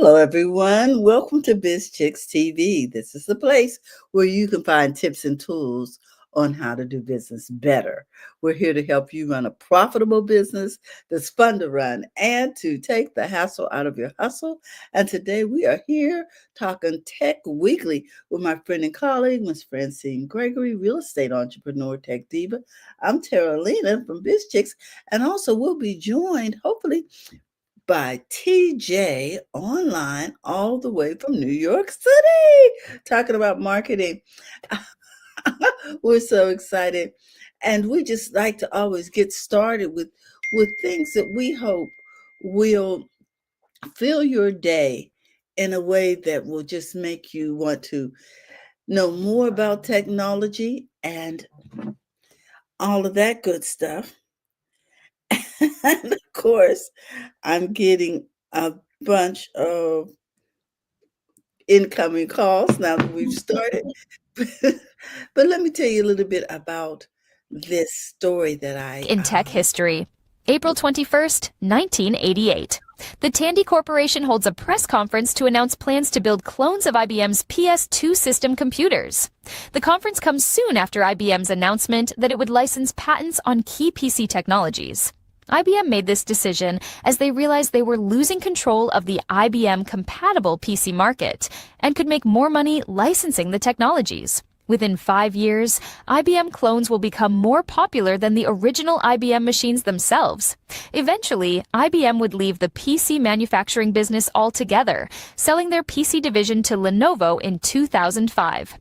Hello, everyone. Welcome to BizChicks TV. This is the place where you can find tips and tools on how to do business better. We're here to help you run a profitable business that's fun to run and to take the hassle out of your hustle. And today we are here talking Tech Weekly with my friend and colleague, Ms. Francine Gregory, real estate entrepreneur, tech diva. I'm Tara Lena from BizChicks, and also we'll be joined, hopefully, by TJ online all the way from New York City, talking about marketing. We're so excited. And we just like to always get started with things that we hope will fill your day in a way that will just make you want to know more about technology and all of that good stuff. And of course, I'm getting a bunch of incoming calls now that we've started. But let me tell you a little bit about this story that In tech history, April 21st, 1988. The Tandy Corporation holds a press conference to announce plans to build clones of IBM's PS2 system computers. The conference comes soon after IBM's announcement that it would license patents on key PC technologies. IBM made this decision as they realized they were losing control of the IBM-compatible PC market and could make more money licensing the technologies. Within 5 years, IBM clones will become more popular than the original IBM machines themselves. Eventually, IBM would leave the PC manufacturing business altogether, selling their PC division to Lenovo in 2005.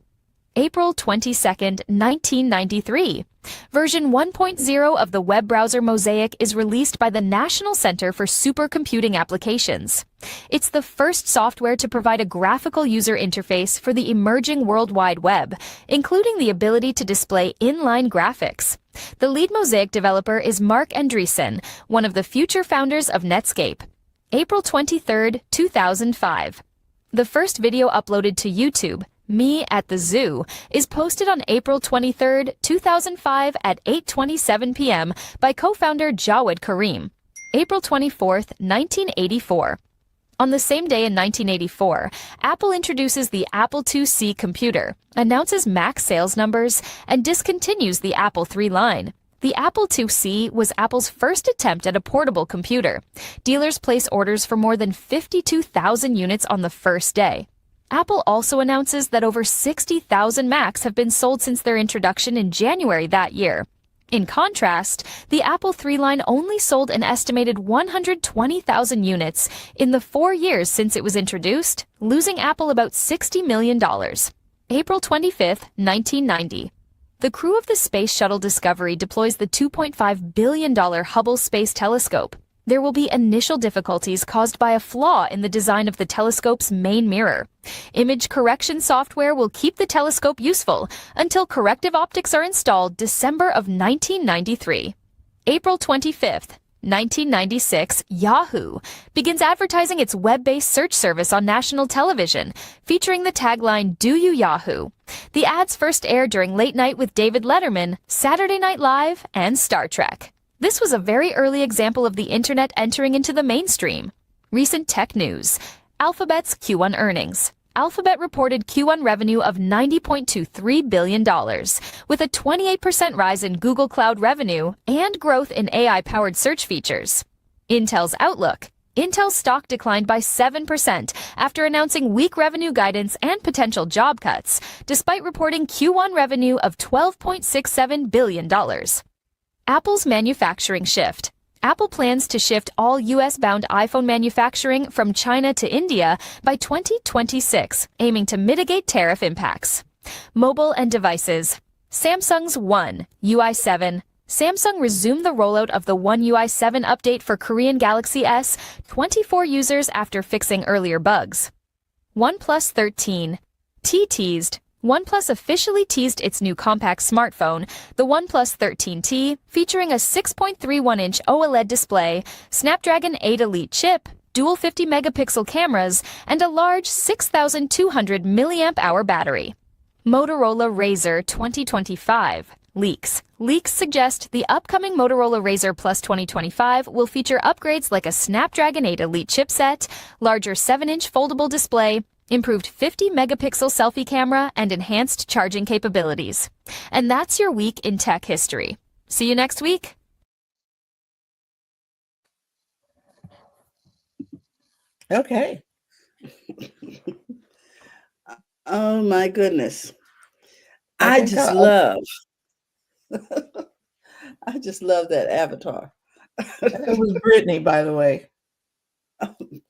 April 22, 1993. Version 1.0 of the web browser Mosaic is released by the National Center for Supercomputing Applications. It's the first software to provide a graphical user interface for the emerging World Wide Web, including the ability to display inline graphics. The lead Mosaic developer is Mark Andreessen, one of the future founders of Netscape. April 23, 2005. The first video uploaded to YouTube, Me at the Zoo, is posted on April 23, 2005 at 8:27 p.m. by co-founder Jawed Karim. April 24, 1984. On the same day in 1984, Apple introduces the Apple IIc computer, announces Mac sales numbers, and discontinues the Apple III line. The Apple IIc was Apple's first attempt at a portable computer. Dealers place orders for more than 52,000 units on the first day. Apple also announces that over 60,000 Macs have been sold since their introduction in January that year. In contrast, the Apple III line only sold an estimated 120,000 units in the 4 years since it was introduced, losing Apple about $60 million. April 25, 1990. The crew of the Space Shuttle Discovery deploys the $2.5 billion Hubble Space Telescope. There will be initial difficulties caused by a flaw in the design of the telescope's main mirror. Image correction software will keep the telescope useful until corrective optics are installed December of 1993. April 25th, 1996, Yahoo begins advertising its web-based search service on national television, featuring the tagline, "Do You Yahoo?" The ads first aired during Late Night with David Letterman, Saturday Night Live, and Star Trek. This was a very early example of the internet entering into the mainstream. Recent tech news. Alphabet's Q1 earnings. Alphabet reported Q1 revenue of $90.23 billion, with a 28% rise in Google Cloud revenue and growth in AI-powered search features. Intel's outlook. Intel's stock declined by 7% after announcing weak revenue guidance and potential job cuts, despite reporting Q1 revenue of $12.67 billion. Apple's manufacturing shift. Apple plans to shift all U.S.-bound iPhone manufacturing from China to India by 2026, aiming to mitigate tariff impacts. Mobile and devices. Samsung's One UI 7. Samsung resumed the rollout of the One UI 7 update for Korean Galaxy S, 24 users after fixing earlier bugs. OnePlus 13. Teased. OnePlus officially teased its new compact smartphone, the OnePlus 13T, featuring a 6.31-inch OLED display, Snapdragon 8 Elite chip, dual 50-megapixel cameras, and a large 6,200 mAh battery. Motorola Razr 2025. Leaks suggest the upcoming Motorola Razr Plus 2025 will feature upgrades like a Snapdragon 8 Elite chipset, larger 7-inch foldable display, improved 50-megapixel selfie camera, and enhanced charging capabilities. And that's your week in tech history. See you next week. Okay. Oh my goodness. I I think just love I just love that avatar. it was Brittany, by the way.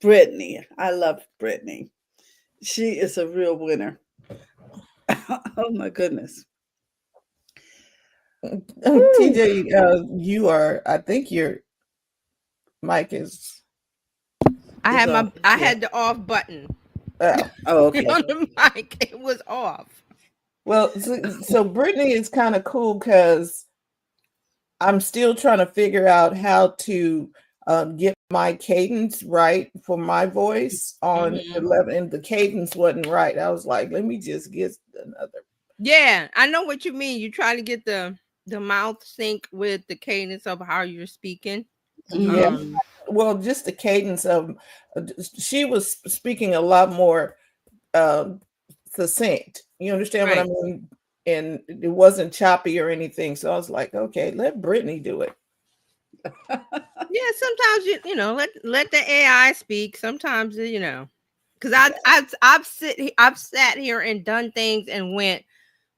Brittany. I love Brittany. She is a real winner. Oh my goodness. Woo. TJ, I think your mic is, I It's had off. I Yeah. had the off button oh. Oh, on okay. the mic. It was off. Well, so Brittany is kind of cool because I'm still trying to figure out how to get my cadence right for my voice on Mhm. 11, and the cadence wasn't right. I was like, let me just get another. Yeah, I know what you mean. You try to get the mouth sync with the cadence of how you're speaking. Yeah, Mhm. well, just the cadence of she was speaking a lot more succinct. You understand what I Right. mean? And it wasn't choppy or anything. So I was like, okay, let Brittany do it. Yeah, sometimes let the AI speak. Sometimes because I've sat here and done things and went,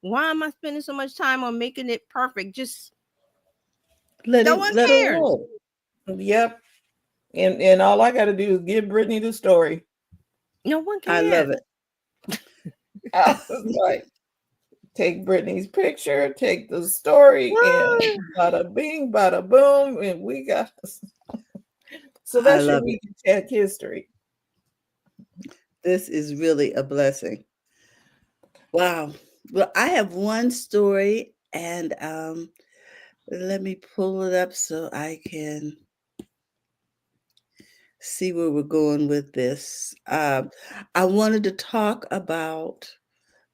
why am I spending so much time on making it perfect? Just Let no it one let her cares. roll. Yep. And all I got to do is give Brittany the story. No one I love cares. it. I was like, take Brittany's picture, take the story, and What? bada bing, bada boom, and we got. So I that's your love it. week in tech history. This is really a blessing. Wow. Well, I have one story, and let me pull it up so I can see where we're going with this. I wanted to talk about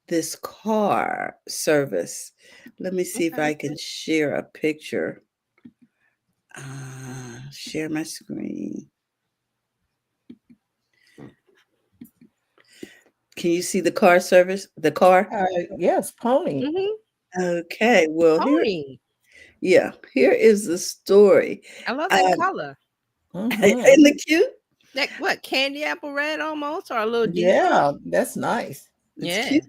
this car service. Let me see if Okay. I can share a picture. Share my screen. Can you see the car service? The car? Yes, Pony. Mm-hmm. Okay. Well, Pony. here is the story. I love that Um, color. Mm-hmm. isn't it cute? That what candy apple red almost or a little deeper? Yeah, that's nice. It's Yeah. cute.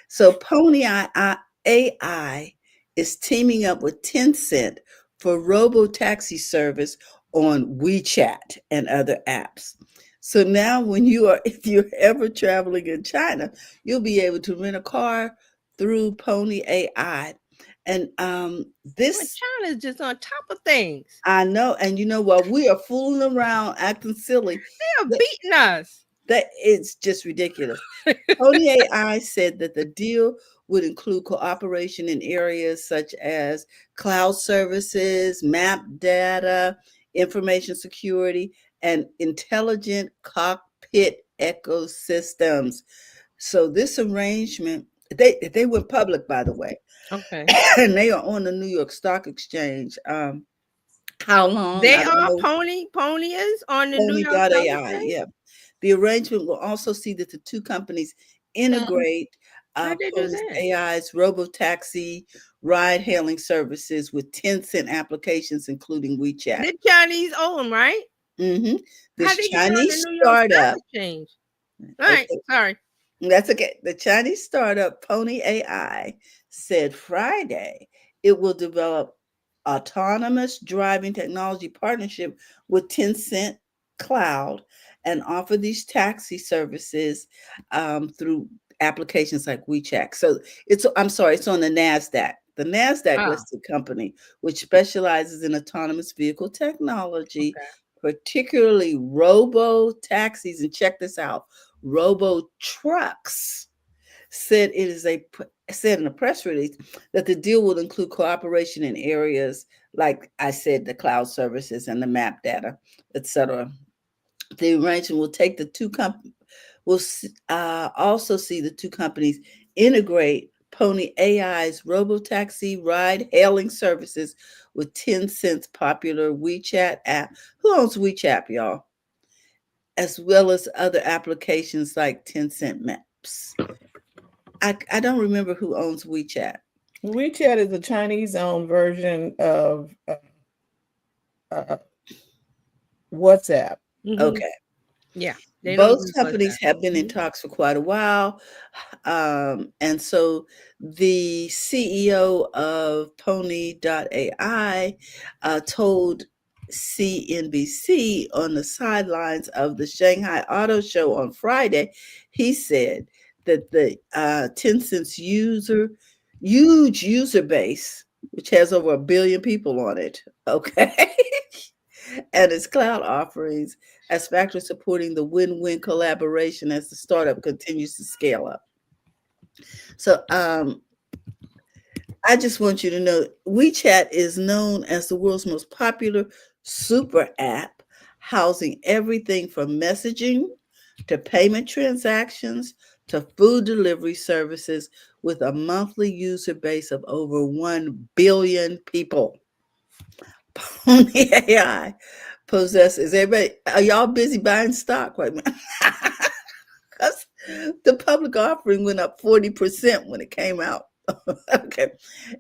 So Pony AI is teaming up with Tencent for robo taxi service on WeChat and other apps. So now if you're ever traveling in China, you'll be able to rent a car through Pony AI. And Well, this China's just on top of things. I know, and while we are fooling around, acting silly, They are that, beating us. that it's just ridiculous. Pony AI said that the deal would include cooperation in areas such as cloud services, map data, information security, and intelligent cockpit ecosystems. So this arrangement, they went public, by the way, Okay. and they are on the New York Stock Exchange. How long? They I don't are know. Pony is on the New York Stock Pony.ai, Exchange. yeah. The arrangement will also see that the two companies integrate How'd they do Pony's that? AI's robo-taxi ride-hailing services with Tencent applications, including WeChat. The Chinese own them, right? hmm How'd This they get on the Chinese New York Stock startup, Exchange? All right, okay, sorry. that's okay. The Chinese startup Pony AI said Friday it will develop autonomous driving technology partnership with Tencent Cloud and offer these taxi services through applications like WeChat. So it's on the NASDAQ. The NASDAQ Oh, listed company, which specializes in autonomous vehicle technology, okay. particularly robo taxis. And check this out, robo trucks, said in a press release that the deal will include cooperation in areas like I said, the cloud services and the map data, etc. The arrangement will also see the two companies integrate Pony AI's robotaxi ride hailing services with Tencent's popular WeChat app. Who owns WeChat, y'all? As well as other applications like Tencent Maps. I don't remember who owns WeChat. WeChat is a Chinese-owned version of uh, WhatsApp. Okay. Yeah, they don't Both use companies WhatsApp. have been in talks for quite a while. And so the CEO of Pony.ai told CNBC on the sidelines of the Shanghai Auto Show on Friday, he said that the Tencent's huge user base, which has over 1 billion people on it, okay, and its cloud offerings as factors supporting the win-win collaboration as the startup continues to scale up. So I just want you to know WeChat is known as the world's most popular super app, housing everything from messaging to payment transactions to food delivery services with a monthly user base of over 1 billion people. Pony AI possesses everybody. Are y'all busy buying stock right now? Because the public offering went up 40% when it came out. Okay.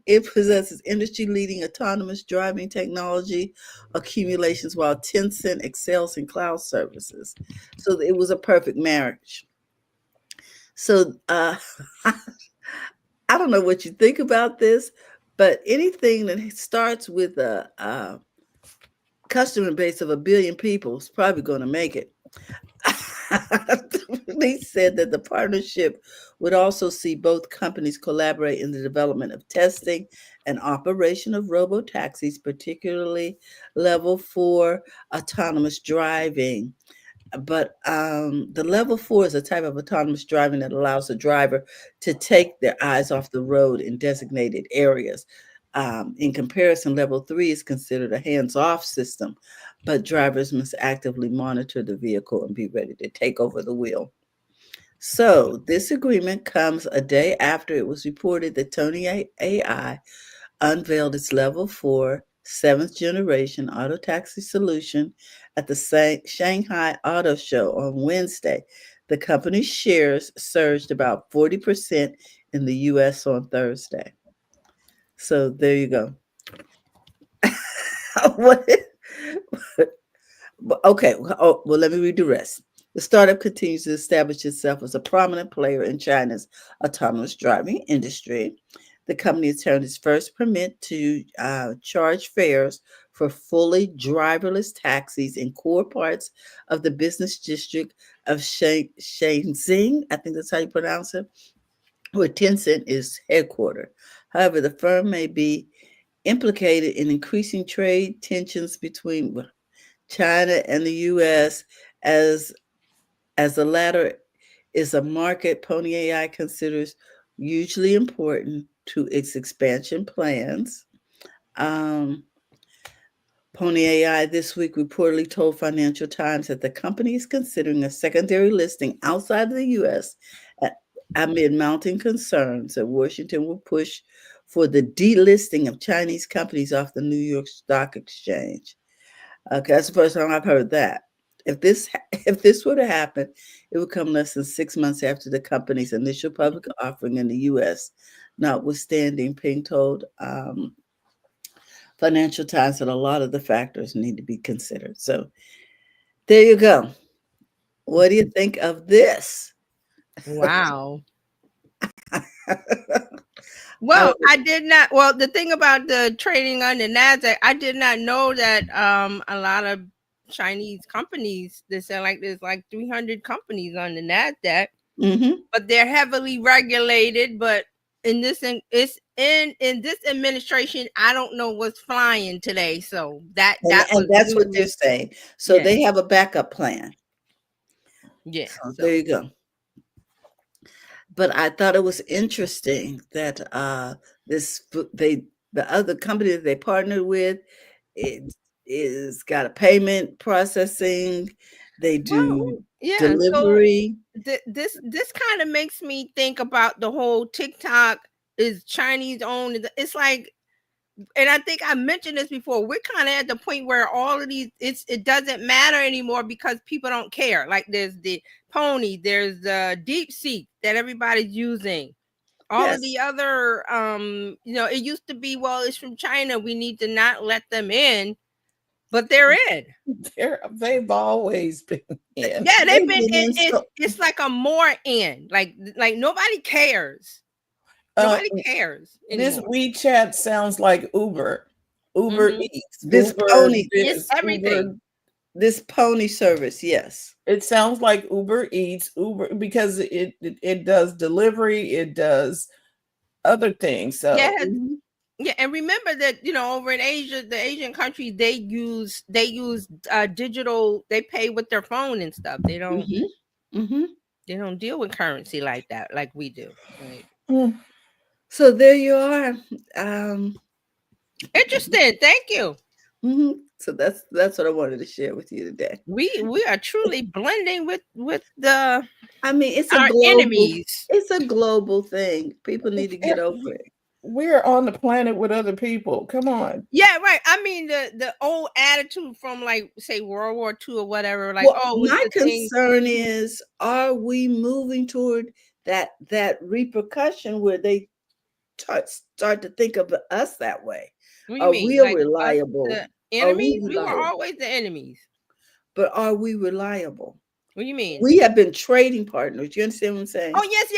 It possesses industry leading autonomous driving technology accumulations while Tencent excels in cloud services. So it was a perfect marriage. So I don't know what you think about this, but anything that starts with a customer base of 1 billion people is probably going to make it. They said that the partnership would also see both companies collaborate in the development of testing and operation of robo taxis, particularly level 4 autonomous driving. But the level 4 is a type of autonomous driving that allows the driver to take their eyes off the road in designated areas. In comparison, level 3 is considered a hands off system, but drivers must actively monitor the vehicle and be ready to take over the wheel. So, this agreement comes a day after it was reported that Tony AI unveiled its level 4 seventh generation auto taxi solution at the Shanghai Auto Show on Wednesday. The company's shares surged about 40% in the US on Thursday. So there you go. What? Okay. Oh, well, let me read the rest. The startup continues to establish itself as a prominent player in China's autonomous driving industry. The company has turned its first permit to charge fares for fully driverless taxis in core parts of the business district of Shenzhen. I think that's how you pronounce it, where Tencent is headquartered. However, the firm may be implicated in increasing trade tensions between China and the U.S. as the latter is a market Pony AI considers hugely important to its expansion plans. Um, Pony AI this week reportedly told Financial Times that the company is considering a secondary listing outside of the U.S. amid mounting concerns that Washington will push for the delisting of Chinese companies off the New York Stock Exchange. Okay, that's the first time I've heard that. If this if this were to happen, it would come less than 6 months after the company's initial public offering in the U.S. Notwithstanding, Ping told Financial Times that a lot of the factors need to be considered. So there you go. What do you think of this? Wow. Well, I did not. Well, the thing about the trading on the Nasdaq, I did not know that a lot of Chinese companies. They say like there's like 300 companies on the Nasdaq, but they're heavily regulated. But in this it's in this administration, I don't know what's flying today. So that and that's what they're saying. So they have a backup plan. Yeah. So there you go. But I thought it was interesting that the other company that they partnered with, it is got a payment processing. They do delivery. So this kind of makes me think about the whole TikTok is Chinese owned. It's like, and I think I mentioned this before, we're kind of at the point where all of these, it doesn't matter anymore because people don't care. Like there's the Pony, there's the DeepSeek that everybody's using. All of the other, it used to be, well, it's from China, we need to not let them in, but they're in. They've always been in. Yeah, they've been in. It's like a more in. Like nobody cares. Nobody cares anymore. This WeChat sounds like Uber Eats. This Uber, Pony, it's everything. This Pony service, yes. It sounds like Uber Eats, Uber, because it does delivery, it does other things. So yeah, yeah, and remember that over in Asia, the Asian countries, they use digital. They pay with their phone and stuff. They don't. They don't deal with currency like that, like we do. Right? So there you are. Interesting. Thank you. So that's what I wanted to share with you today. We are truly blending with the. I mean, it's our enemies. It's a global thing. People need to get over it. We're on the planet with other people. Come on. Yeah, right. I mean, the old attitude from, like, say, World War II or whatever. Like, my concern is, are we moving toward that repercussion where they start to think of us that way? Are we reliable? The enemies? We were always the enemies. But are we reliable? What do you mean? We have been trading partners. You understand what I'm saying? Oh, yes.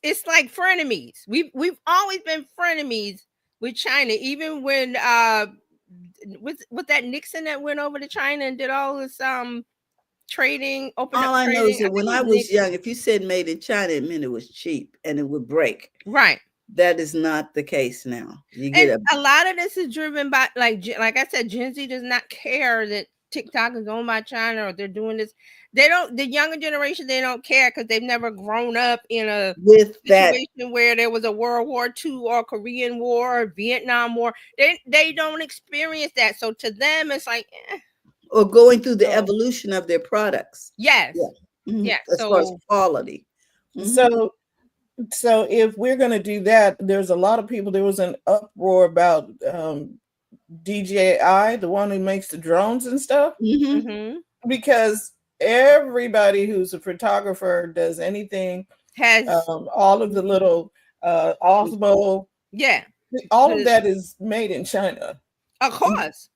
It's like frenemies. We've always been frenemies with China. Even when with that Nixon that went over to China and did all this trading. All I know is that when I was young, if you said made in China, it meant it was cheap and it would break. Right. That is not the case now. You get a lot of this is driven by, like I said, Gen Z does not care that TikTok is owned by China or they're doing this. They don't. The younger generation, they don't care because they've never grown up in a situation where there was a World War II or Korean War or Vietnam War. They don't experience that. So to them, it's like, or going through the evolution of their products. Yes. Yeah. As far as quality. So if we're going to do that, there's a lot of people. There was an uproar about DJI, the one who makes the drones and stuff, because everybody who's a photographer does anything has all of the little Osmo. Yeah, all of that is made in China, of course.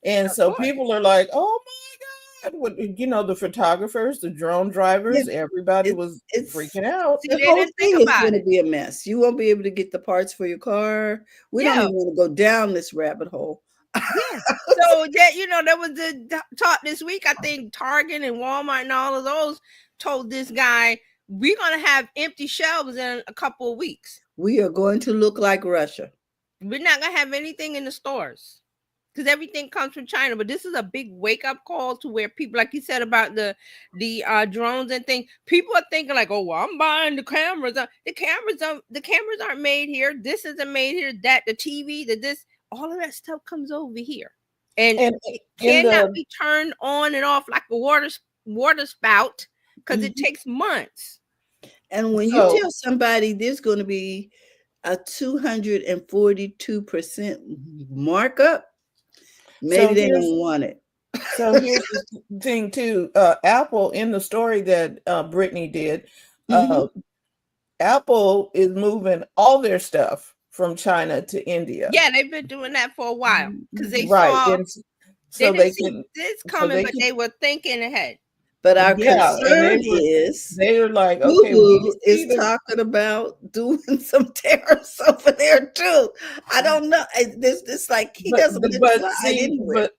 And so people are like, "Oh my God!" The photographers, the drone drivers, everybody was freaking out. The whole thing is going to be a mess. You won't be able to get the parts for your car. We don't even want to go down this rabbit hole. Yeah. So there was the talk this week. I think Target and Walmart and all of those told this guy, we're going to have empty shelves in a couple of weeks. We are going to look like Russia. We're not going to have anything in the stores because everything comes from China. But this is a big wake up call to where people, like you said about the drones and things, people are thinking like, oh, well, I'm buying the cameras. The cameras aren't made here. This isn't made here. That the TV, this. All of that stuff comes over here, and it cannot be turned on and off like a water spout because it takes months. And when you tell somebody there's going to be a 242% markup, maybe they don't want it. So here's the thing too. Apple, in the story that Brittany did, Apple is moving all their stuff from China to India. Yeah, they've been doing that for a while because they saw so they see this coming, but they were thinking ahead. But our concern is they're like, Google is talking about doing some tariffs over there too. I don't know. This like he doesn't decide anywhere.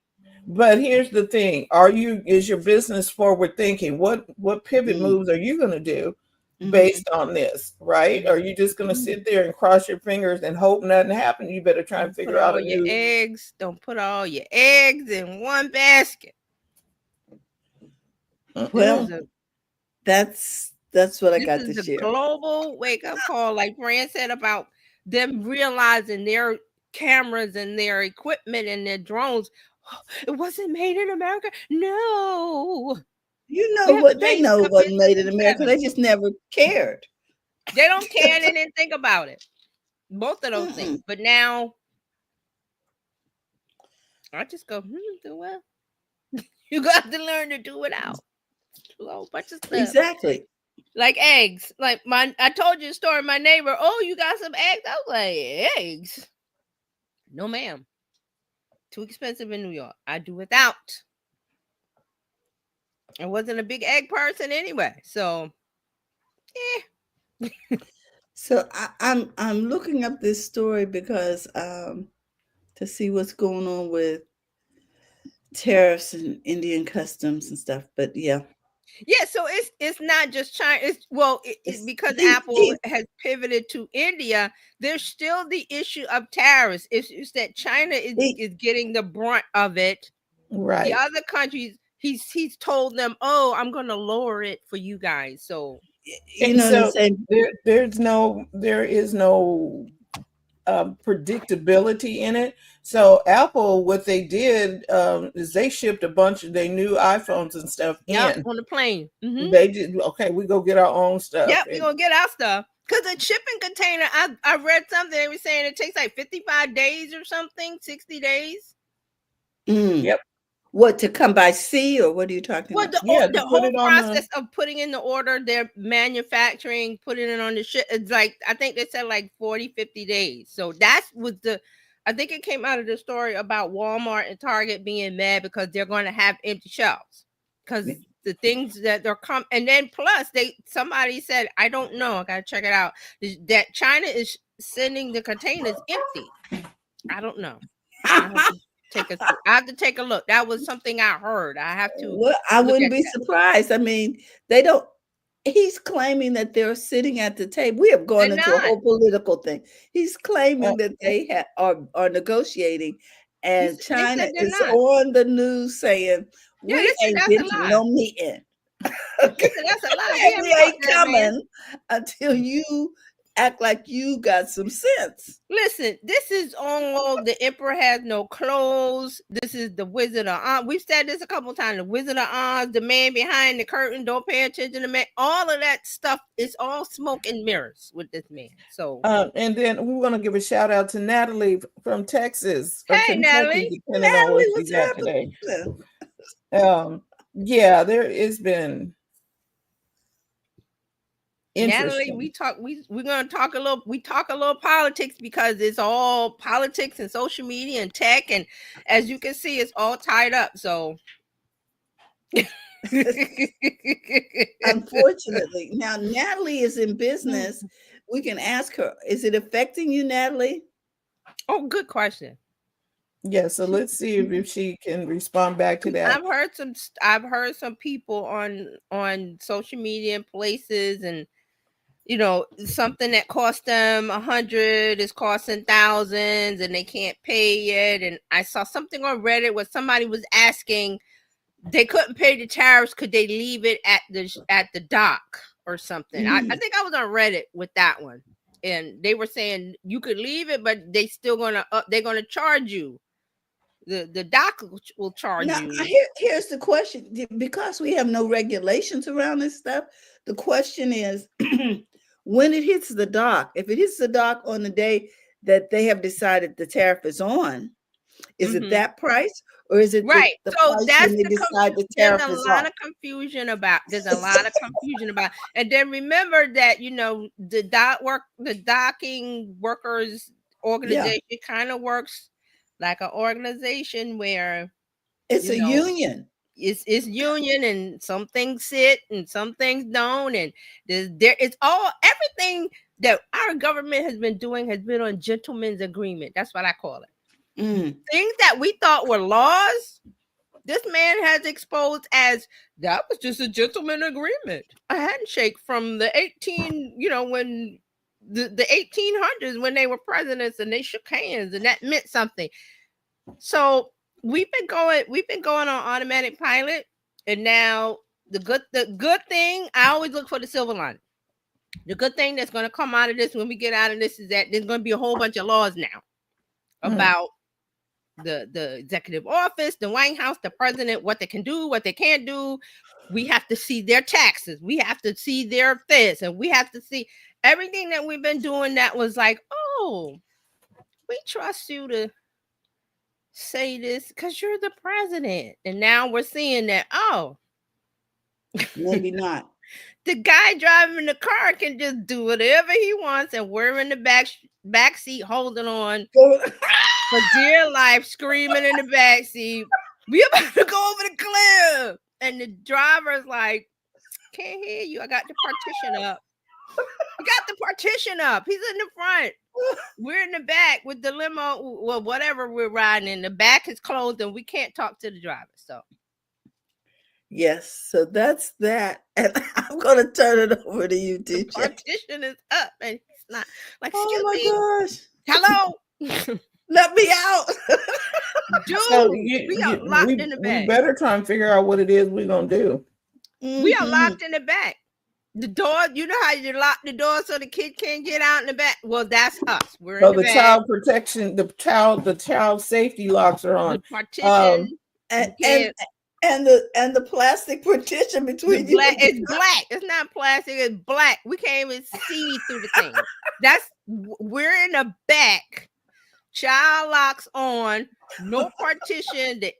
But here's the thing: is your business forward thinking? What pivot moves are you going to do based on this, right? Are you just going to sit there and cross your fingers and hope nothing happens? You better try and figure out a new eggs. Don't put all your eggs in one basket. Well, that's what I got to share. This is a global wake up call, like Fran said, about them realizing their cameras and their equipment and their drones. It wasn't made in America. No. You know what? They know it wasn't made in America. They just never cared. They don't care. They didn't think about it. both of those things. But now I just go, do well. You got to learn to do without a whole bunch of stuff. Exactly. Like eggs. Like I told you the story. My neighbor, oh, you got some eggs? I was like, eggs? No, ma'am. Too expensive in New York. I do without. I wasn't a big egg person anyway. So, So I'm looking up this story because to see what's going on with tariffs and Indian customs and stuff. But yeah. Yeah, so it's not just China. It's because Apple has pivoted to India. There's still the issue of tariffs. It's that China is getting the brunt of it. Right. The other countries, he's told them, oh, I'm going to lower it for you guys. So you know, so there is no predictability in it. So Apple, what they did is they shipped a bunch of their new iPhones and stuff in on the plane. Mm-hmm. They did okay. We go get our own stuff. Yep, we gonna get our stuff. Because the shipping container, I read something they were saying it takes like 55 days or something, 60 days. Yep. What, to come by sea, or what are you talking about? The whole process of putting in the order, they're manufacturing, putting it on the ship. It's like, I think they said like 40, 50 days. So that was I think it came out of the story about Walmart and Target being mad because they're going to have empty shelves. Because the things that they're and then plus somebody said, I don't know, I gotta check it out, that China is sending the containers empty. I don't know. I have to take a look. That was something I heard. I have to. Well, I wouldn't be surprised. I mean, he's claiming that they're sitting at the table. We have gone into a whole political thing. He's claiming that they are negotiating, and China is on the news saying, we ain't getting no meeting. Okay. That's a lie. We ain't coming until you act like you got some sense. Listen, this is all the Emperor has no clothes. This is the Wizard of Oz. We've said this a couple times. The Wizard of Oz, the man behind the curtain, don't pay attention to man. All of that stuff is all smoke and mirrors with this man. So and then we want to give a shout out to Natalie from Texas. Hey, Natalie. Natalie, what's happening? Yeah, there has been. Natalie, we're gonna talk a little politics because it's all politics and social media and tech, and as you can see, it's all tied up. So unfortunately, now Natalie is in business. We can ask her, is it affecting you, Natalie? Oh, good question. Yeah, so let's see if she can respond back to that. I've heard some people on social media and places, and something that cost them 100 is costing thousands, and they can't pay it. And I saw something on Reddit where somebody was asking, they couldn't pay the tariffs, could they leave it at the dock or something? I think I was on Reddit with that one, and they were saying you could leave it, but they're gonna charge you. The dock will charge you. Here's the question, because we have no regulations around this stuff. The question is, when it hits the dock, if it hits the dock on the day that they have decided the tariff is on, is it that price, or is it right? The so price that's when they decide the tariff is on? There's a lot of confusion about. And then remember that the docking workers organization kind of works like an organization where it's a union. It's union, and some things sit and some things don't, and it's all everything that our government has been doing has been on gentleman's agreement. That's what I call it. Things that we thought were laws, this man has exposed as that was just a gentleman agreement, a handshake from the when the 1800s, when they were presidents and they shook hands and that meant something. So we've been going on automatic pilot, and now the good thing, I always look for the silver lining. The good thing that's going to come out of this when we get out of this is that there's going to be a whole bunch of laws now about the executive office, the White House, the president, what they can do, what they can't do. We have to see their taxes. We have to see their this, and we have to see everything that we've been doing that was like, oh, we trust you to say this because you're the president. And now we're seeing that, oh, Maybe not. the guy driving the car can just do whatever he wants, and we're in the back seat holding on for dear life, screaming in the back seat, we about to go over the cliff. And the driver's like, can't hear you. I got the partition up. You got the partition up. He's in the front. We're in the back with the limo, well, whatever we're riding in. The back is closed and we can't talk to the driver. So yes, so that's that. And I'm going to turn it over to you, the DJ. partition is up and he's not like, Oh excuse my me. gosh. Hello. Let me out. Dude, So we are locked in the back. We better try and figure out what it is we're gonna do. We are locked in the back. The door, you know how you lock the door so the kid can't get out in the back? Well, that's us. We're So in the the back. child protection, the child safety locks are on. The partition. And the plastic partition between you. It's black. It's not plastic. It's black. We can't even see through the thing. We're in the back. Child locks on. No partition. The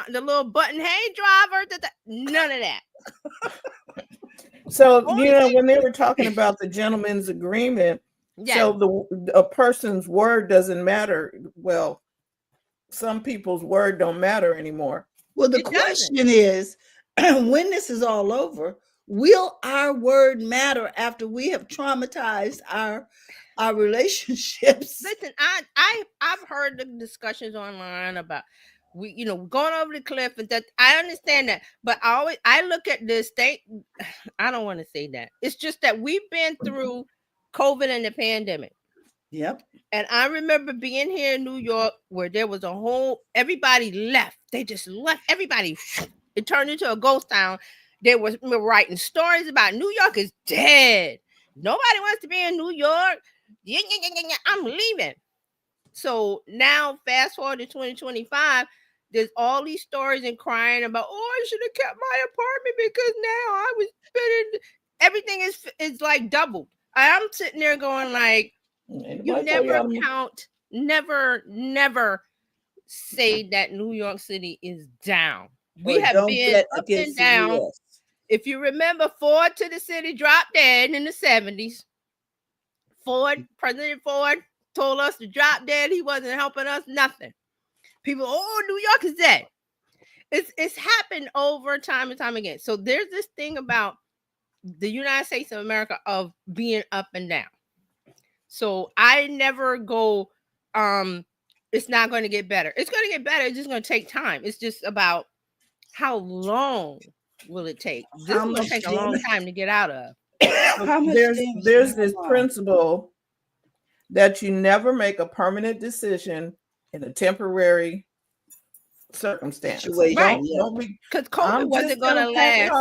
little button. Hey, driver. None of that. So when they were talking about the gentleman's agreement, so a person's word doesn't matter. Well, some people's word don't matter anymore. Well, the question is, when this is all over, will our word matter after we have traumatized our relationships? Listen, I've heard the discussions online about going over the cliff, and that I understand that, but I look at this thing. I don't want to say that. It's just that we've been through COVID and the pandemic. Yep. And I remember being here in New York where there was everybody left. They just left. Everybody, it turned into a ghost town. They were writing stories about New York is dead. Nobody wants to be in New York. I'm leaving. So now, fast forward to 2025, there's all these stories and crying about, I should have kept my apartment because now I was spending, everything is like doubled. I'm sitting there going like, you never say that New York City is down. We have been up and down. If you remember, Ford to the city dropped dead in the 70s. President Ford told us to drop dead. He wasn't helping us, nothing. People, New York is dead. It's happened over time and time again. So there's this thing about the United States of America of being up and down. So I never go, it's not going to get better. It's going to get better. It's just going to take time. It's just about how long will it take? This is going to take a long time to get out of. There's this principle that you never make a permanent decision in a temporary circumstance. Right. Because COVID wasn't going to last.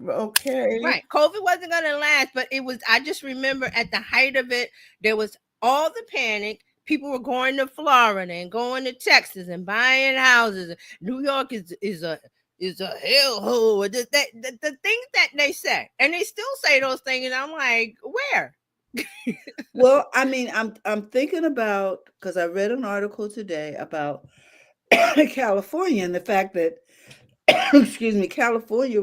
Okay. Right. COVID wasn't going to last, but I just remember at the height of it, there was all the panic. People were going to Florida and going to Texas and buying houses. New York is a hellhole. The things that they say, and they still say those things. And I'm like, where? Well, I mean, I'm thinking about, because I read an article today about California and the fact that, California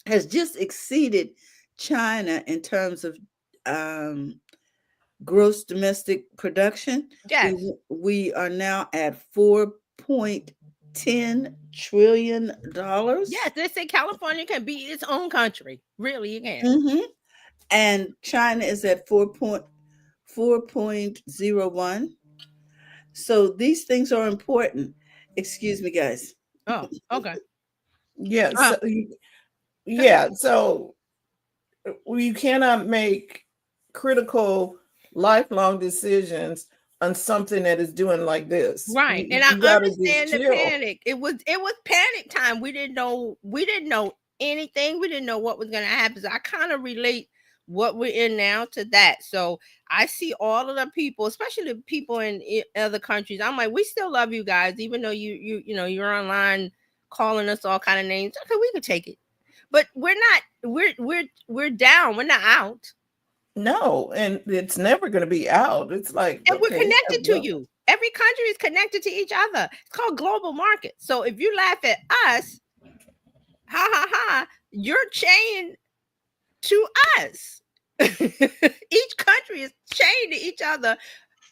has just exceeded China in terms of gross domestic production. Yes. We are now at $4.10 trillion. Yes, they say California can be its own country. Really, you can. Mm-hmm. And China is at 4.01. So these things are important. Excuse me, guys. Oh, okay. Yeah. So you cannot make critical, lifelong decisions on something that is doing like this. Right. And I understand the panic. It was panic time. We didn't know anything. We didn't know what was going to happen. So I kind of relate what we're in now to that. So I see all of the people, especially the people in other countries. I'm like, we still love you guys, even though you're online calling us all kind of names. Okay, we can take it, but we're not. We're down. We're not out. No, and it's never going to be out. It's like, And we're okay, connected to you. Every country is connected to each other. It's called global market. So if you laugh at us, ha ha ha, you're chained to us. Each country is chained to each other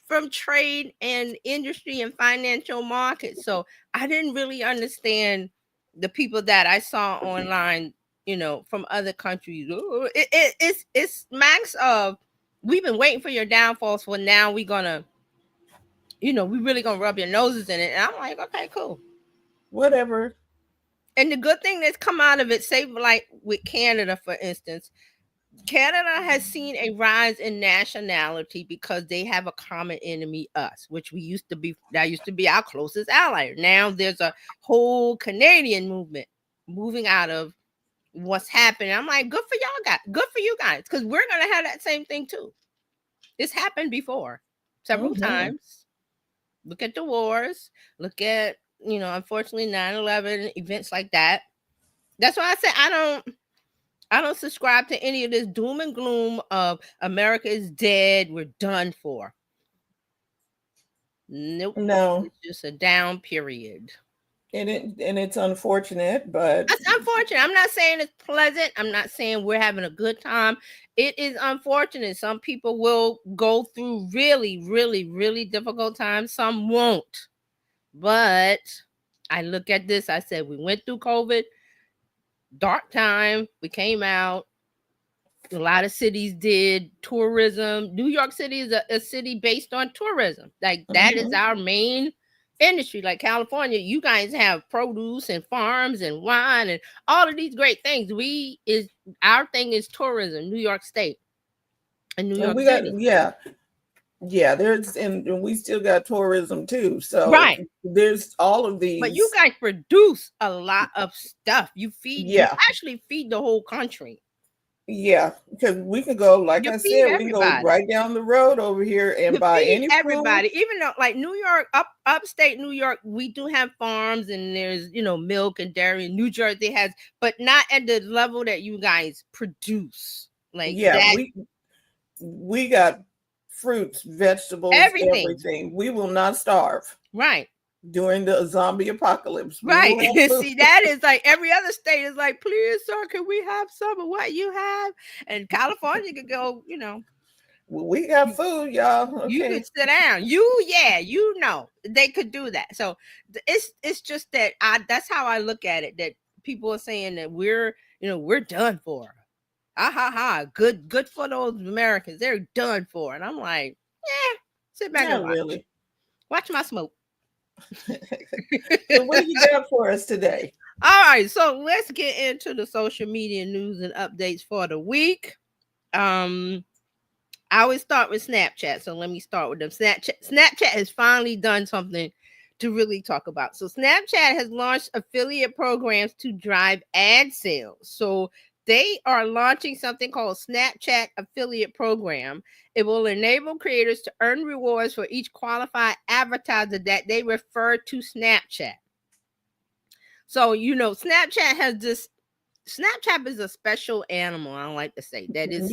from trade and industry and financial markets. So I didn't really understand the people that I saw online, from other countries. It's max of, we've been waiting for your downfalls, for now we're gonna, we really gonna rub your noses in it. And I'm like, okay, cool. Whatever. And the good thing that's come out of it, say like with Canada, for instance, Canada has seen a rise in nationality because they have a common enemy, us, which that used to be our closest ally. Now there's a whole Canadian movement moving out of what's happening. I'm like, good for y'all guys. Good for you guys. Because we're going to have that same thing too. It's happened before several times. Look at the wars. Look at, unfortunately 9/11, events like that. That's why I say I don't subscribe to any of this doom and gloom of America is dead, we're done for. Nope. No. It's just a down period. And it's unfortunate, but that's unfortunate. I'm not saying it's pleasant. I'm not saying we're having a good time. It is unfortunate. Some people will go through really, really, really difficult times. Some won't. But I look at this, I said, we went through COVID, dark time, we came out. A lot of cities did tourism. New York City is a city based on tourism. Like that is our main industry. Like California, you guys have produce and farms and wine and all of these great things. Our thing is tourism, New York State and New York City. There's and we still got tourism too. So right, there's all of these. But you guys produce a lot of stuff. You actually feed the whole country. Yeah, because we can go, like I said, we can go right down the road over here and buy any everybody. Even though, like New York, upstate New York, we do have farms and there's milk and dairy. And New Jersey has, but not at the level that you guys produce. Like we got fruits, vegetables, everything. We will not starve. Right. During the zombie apocalypse. Right. See, that is like every other state is like, please, sir, can we have some of what you have? And California could go, well, we got food, y'all. Okay. You could sit down. They could do that. So it's just that that's how I look at it, that people are saying that we're done for. Good for those Americans. They're done for. And I'm like, sit back and watch. Really. Watch my smoke. So what do you got for us today? All right, so let's get into the social media news and updates for the week. I always start with Snapchat, so let me start with them. Snapchat has finally done something to really talk about. So Snapchat has launched affiliate programs to drive ad sales. So they are launching something called Snapchat Affiliate Program. It will enable creators to earn rewards for each qualified advertiser that they refer to Snapchat. So, Snapchat has this. Snapchat is a special animal, I like to say. That is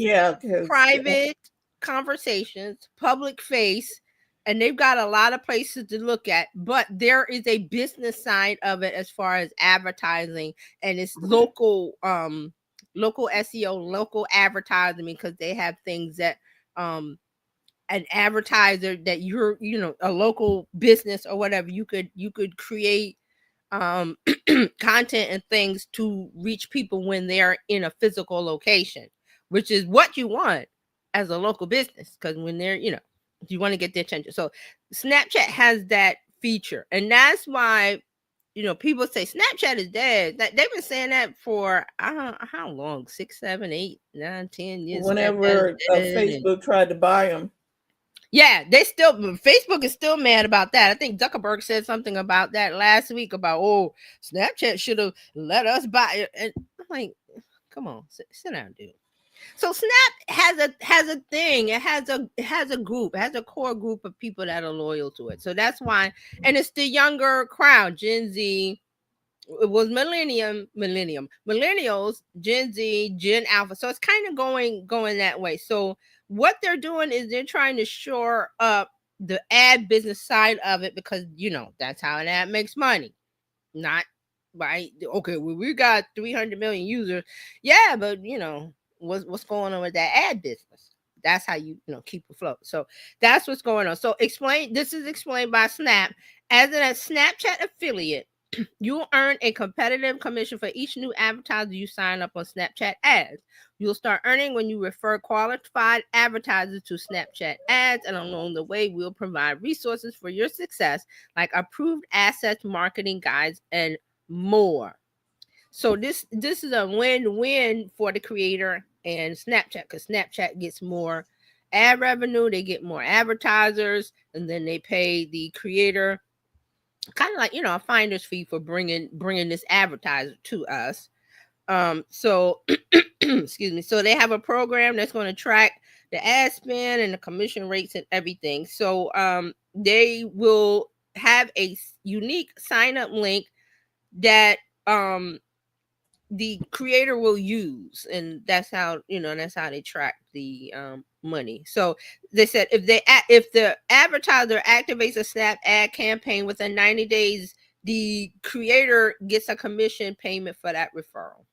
private conversations, public face, and they've got a lot of places to look at. But there is a business side of it as far as advertising, and it's local SEO, local advertising, because they have things that an advertiser that you're a local business or whatever, you could create content and things to reach people when they're in a physical location, which is what you want as a local business, because when they're you want to get their attention. So Snapchat has that feature, and that's why people say Snapchat is dead. They've been saying that for how long? 6, 7, 8, 9, 10 years. Whenever Facebook tried to buy them. Yeah, Facebook is still mad about that. I think Zuckerberg said something about that last week about, Snapchat should have let us buy it. And I'm like, come on, sit down, dude. So Snap has a thing. It has a group. It has a core group of people that are loyal to it. So that's why, and it's the younger crowd, Gen Z. It was millennials, Gen Z, Gen Alpha. So it's kind of going that way. So what they're doing is they're trying to shore up the ad business side of it, because that's how an ad makes money. Not right. Okay, well, we got 300 million users. Yeah, but what's going on with that ad business? That's how you keep afloat. So that's what's going on. So this is explained by Snap. As a Snapchat affiliate, you'll earn a competitive commission for each new advertiser you sign up on Snapchat ads. You'll start earning when you refer qualified advertisers to Snapchat ads, and along the way, we'll provide resources for your success, like approved assets, marketing guides, and more. So this is a win-win for the creator and Snapchat, because Snapchat gets more ad revenue, they get more advertisers, and then they pay the creator kind of like a finder's fee for bringing this advertiser to us. So excuse me. So they have a program that's going to track the ad spend and the commission rates and everything. So they will have a unique sign up link that the creator will use, and that's how they track the money. So they said if the advertiser activates a Snap ad campaign within 90 days, the creator gets a commission payment for that referral.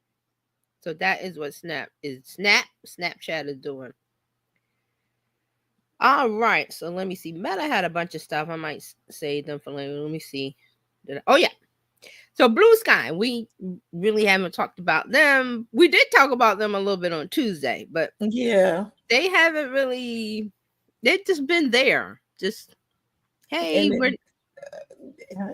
So that is what Snapchat is doing. All right, so let me see. Meta had a bunch of stuff. I might say them for later. Let me see. Oh yeah. So Blue Sky, we really haven't talked about them. We did talk about them a little bit on Tuesday, but yeah, they haven't really. They've just been there. Just hey,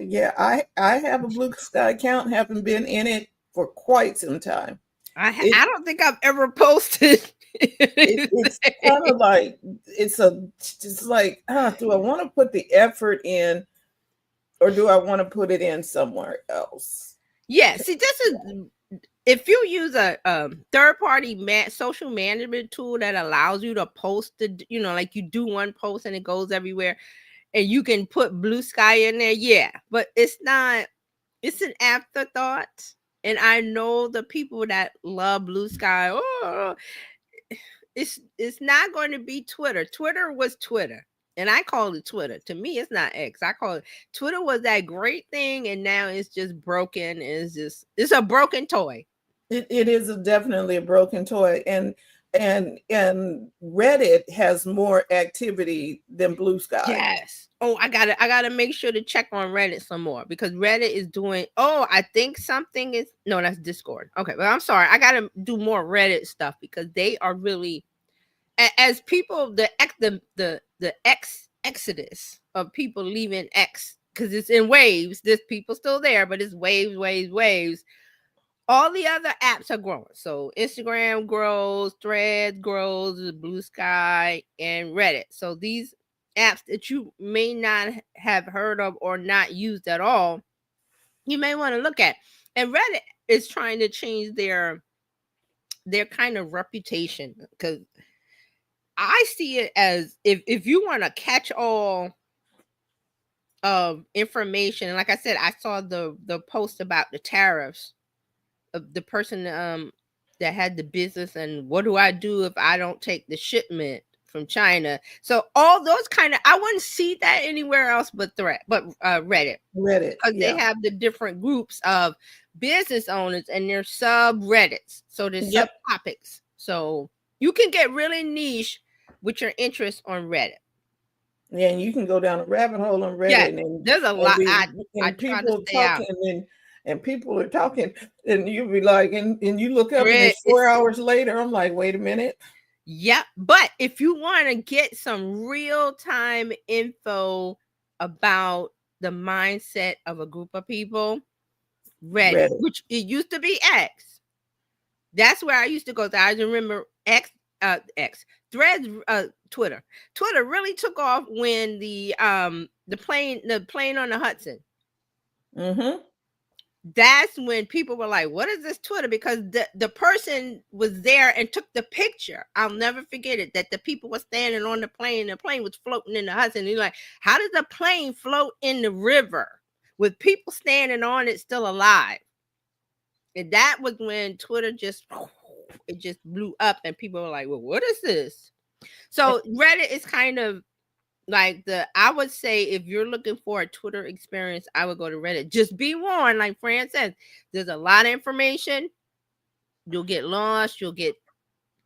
yeah. I have a Blue Sky account. Haven't been in it for quite some time. I don't think I've ever posted. It's kind of like it's like, do I want to put the effort in, or do I want to put it in somewhere else? Yeah, see, this is if you use a third-party social management tool that allows you to post like you do one post and it goes everywhere, and you can put Blue Sky in there. Yeah, but it's not. It's an afterthought, and I know the people that love Blue Sky. Oh, it's not going to be Twitter. Twitter was Twitter. And I call it Twitter. To me, it's not X. I call it Twitter was that great thing, and now it's just broken. It's a broken toy. It is definitely a broken toy, and Reddit has more activity than Blue Sky. Yes. Oh, I gotta make sure to check on Reddit some more, because Reddit is doing. Oh, I think something is. No, that's Discord. Okay, but I'm sorry. I gotta do more Reddit stuff, because they are really, as people, the exodus of people leaving X, because it's in waves. There's people still there, but it's waves. All the other apps are growing. So Instagram grows, Threads grows, Blue Sky, and Reddit. So these apps that you may not have heard of or not used at all, you may want to look at. And Reddit is trying to change their kind of reputation, because I see it as if you want to catch all of information. And like I said, I saw the post about the tariffs of the person that had the business, and what do I do if I don't take the shipment from China? So all those kind of, I wouldn't see that anywhere else but Reddit. Reddit, because they have the different groups of business owners and their subreddits. So there's subtopics. So you can get really niche with your interest on Reddit. Yeah, and you can go down a rabbit hole on Reddit. Yeah, and there's a lot. I people talking and people are talking, and you be like, and you look up, and it's 4 hours later. I'm like, wait a minute. Yep. But if you want to get some real-time info about the mindset of a group of people, Reddit, which it used to be X. That's where I used to go. I remember X, Threads, Twitter. Twitter really took off when the plane on the Hudson. Mm-hmm. That's when people were like, what is this Twitter? Because the person was there and took the picture. I'll never forget it, that the people were standing on the plane. The plane was floating in the Hudson. And you're like, how does the plane float in the river with people standing on it still alive? And that was when Twitter just blew up, and people were like, well, what is this? So Reddit is kind of like I would say if you're looking for a Twitter experience, I would go to Reddit. Just be warned, like Fran says, there's a lot of information. You'll get lost, you'll get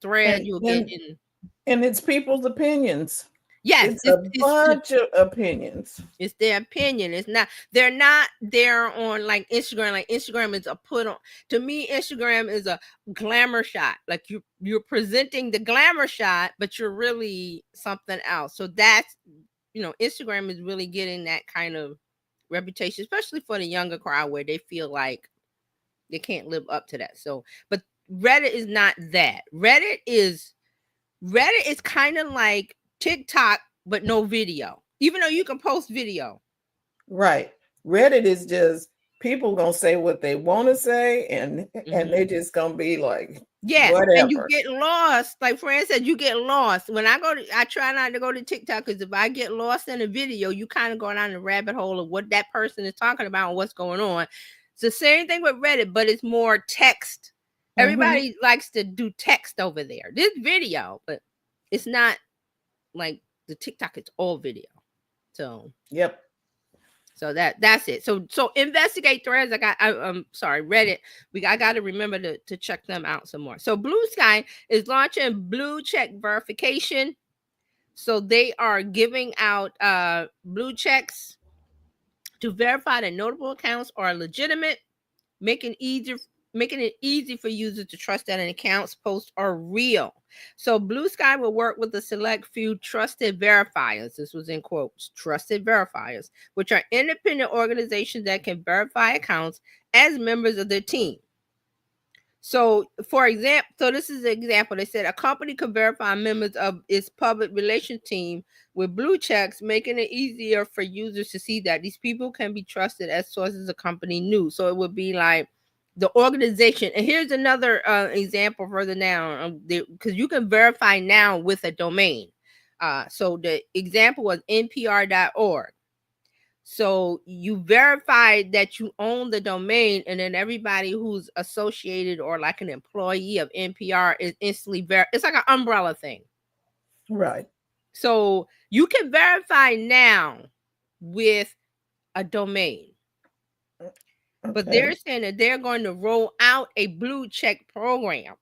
thread, you'll get in. And it's people's opinions. Yes, It's a bunch of opinions. It's their opinion. It's not, they're not there on like Instagram. Like Instagram is a put on. To me, Instagram is a glamour shot. Like you're presenting the glamour shot, but you're really something else. So that's, Instagram is really getting that kind of reputation, especially for the younger crowd where they feel like they can't live up to that. So, but Reddit is not that. Reddit is kind of like TikTok, but no video, even though you can post video. Right. Reddit is just people gonna say what they want to say, and they're just gonna be like, whatever. And you get lost. Like Fran said, you get lost. When I try not to go to TikTok, because if I get lost in a video, you kind of go down the rabbit hole of what that person is talking about and what's going on. It's the same thing with Reddit, but it's more text. Everybody likes to do text over there. This video, but it's not like the TikTok. It's all video. So yep. So that's it. So investigate threads. I'm sorry, Reddit. I got to remember to check them out some more. So Blue Sky is launching blue check verification. So they are giving out blue checks to verify that notable accounts are legitimate, making it easy for users to trust that an account's posts are real. So Blue Sky will work with a select few trusted verifiers. This was in quotes, trusted verifiers, which are independent organizations that can verify accounts as members of their team. So, for example, this is an example. They said a company could verify members of its public relations team with blue checks, making it easier for users to see that these people can be trusted as sources of company news. So it would be like the organization. And here's another example further down, because you can verify now with a domain. So the example was npr.org. So you verify that you own the domain, and then everybody who's associated or like an employee of NPR is instantly it's like an umbrella thing. Right. So you can verify now with a domain. Okay. But they're saying that they're going to roll out a blue check program.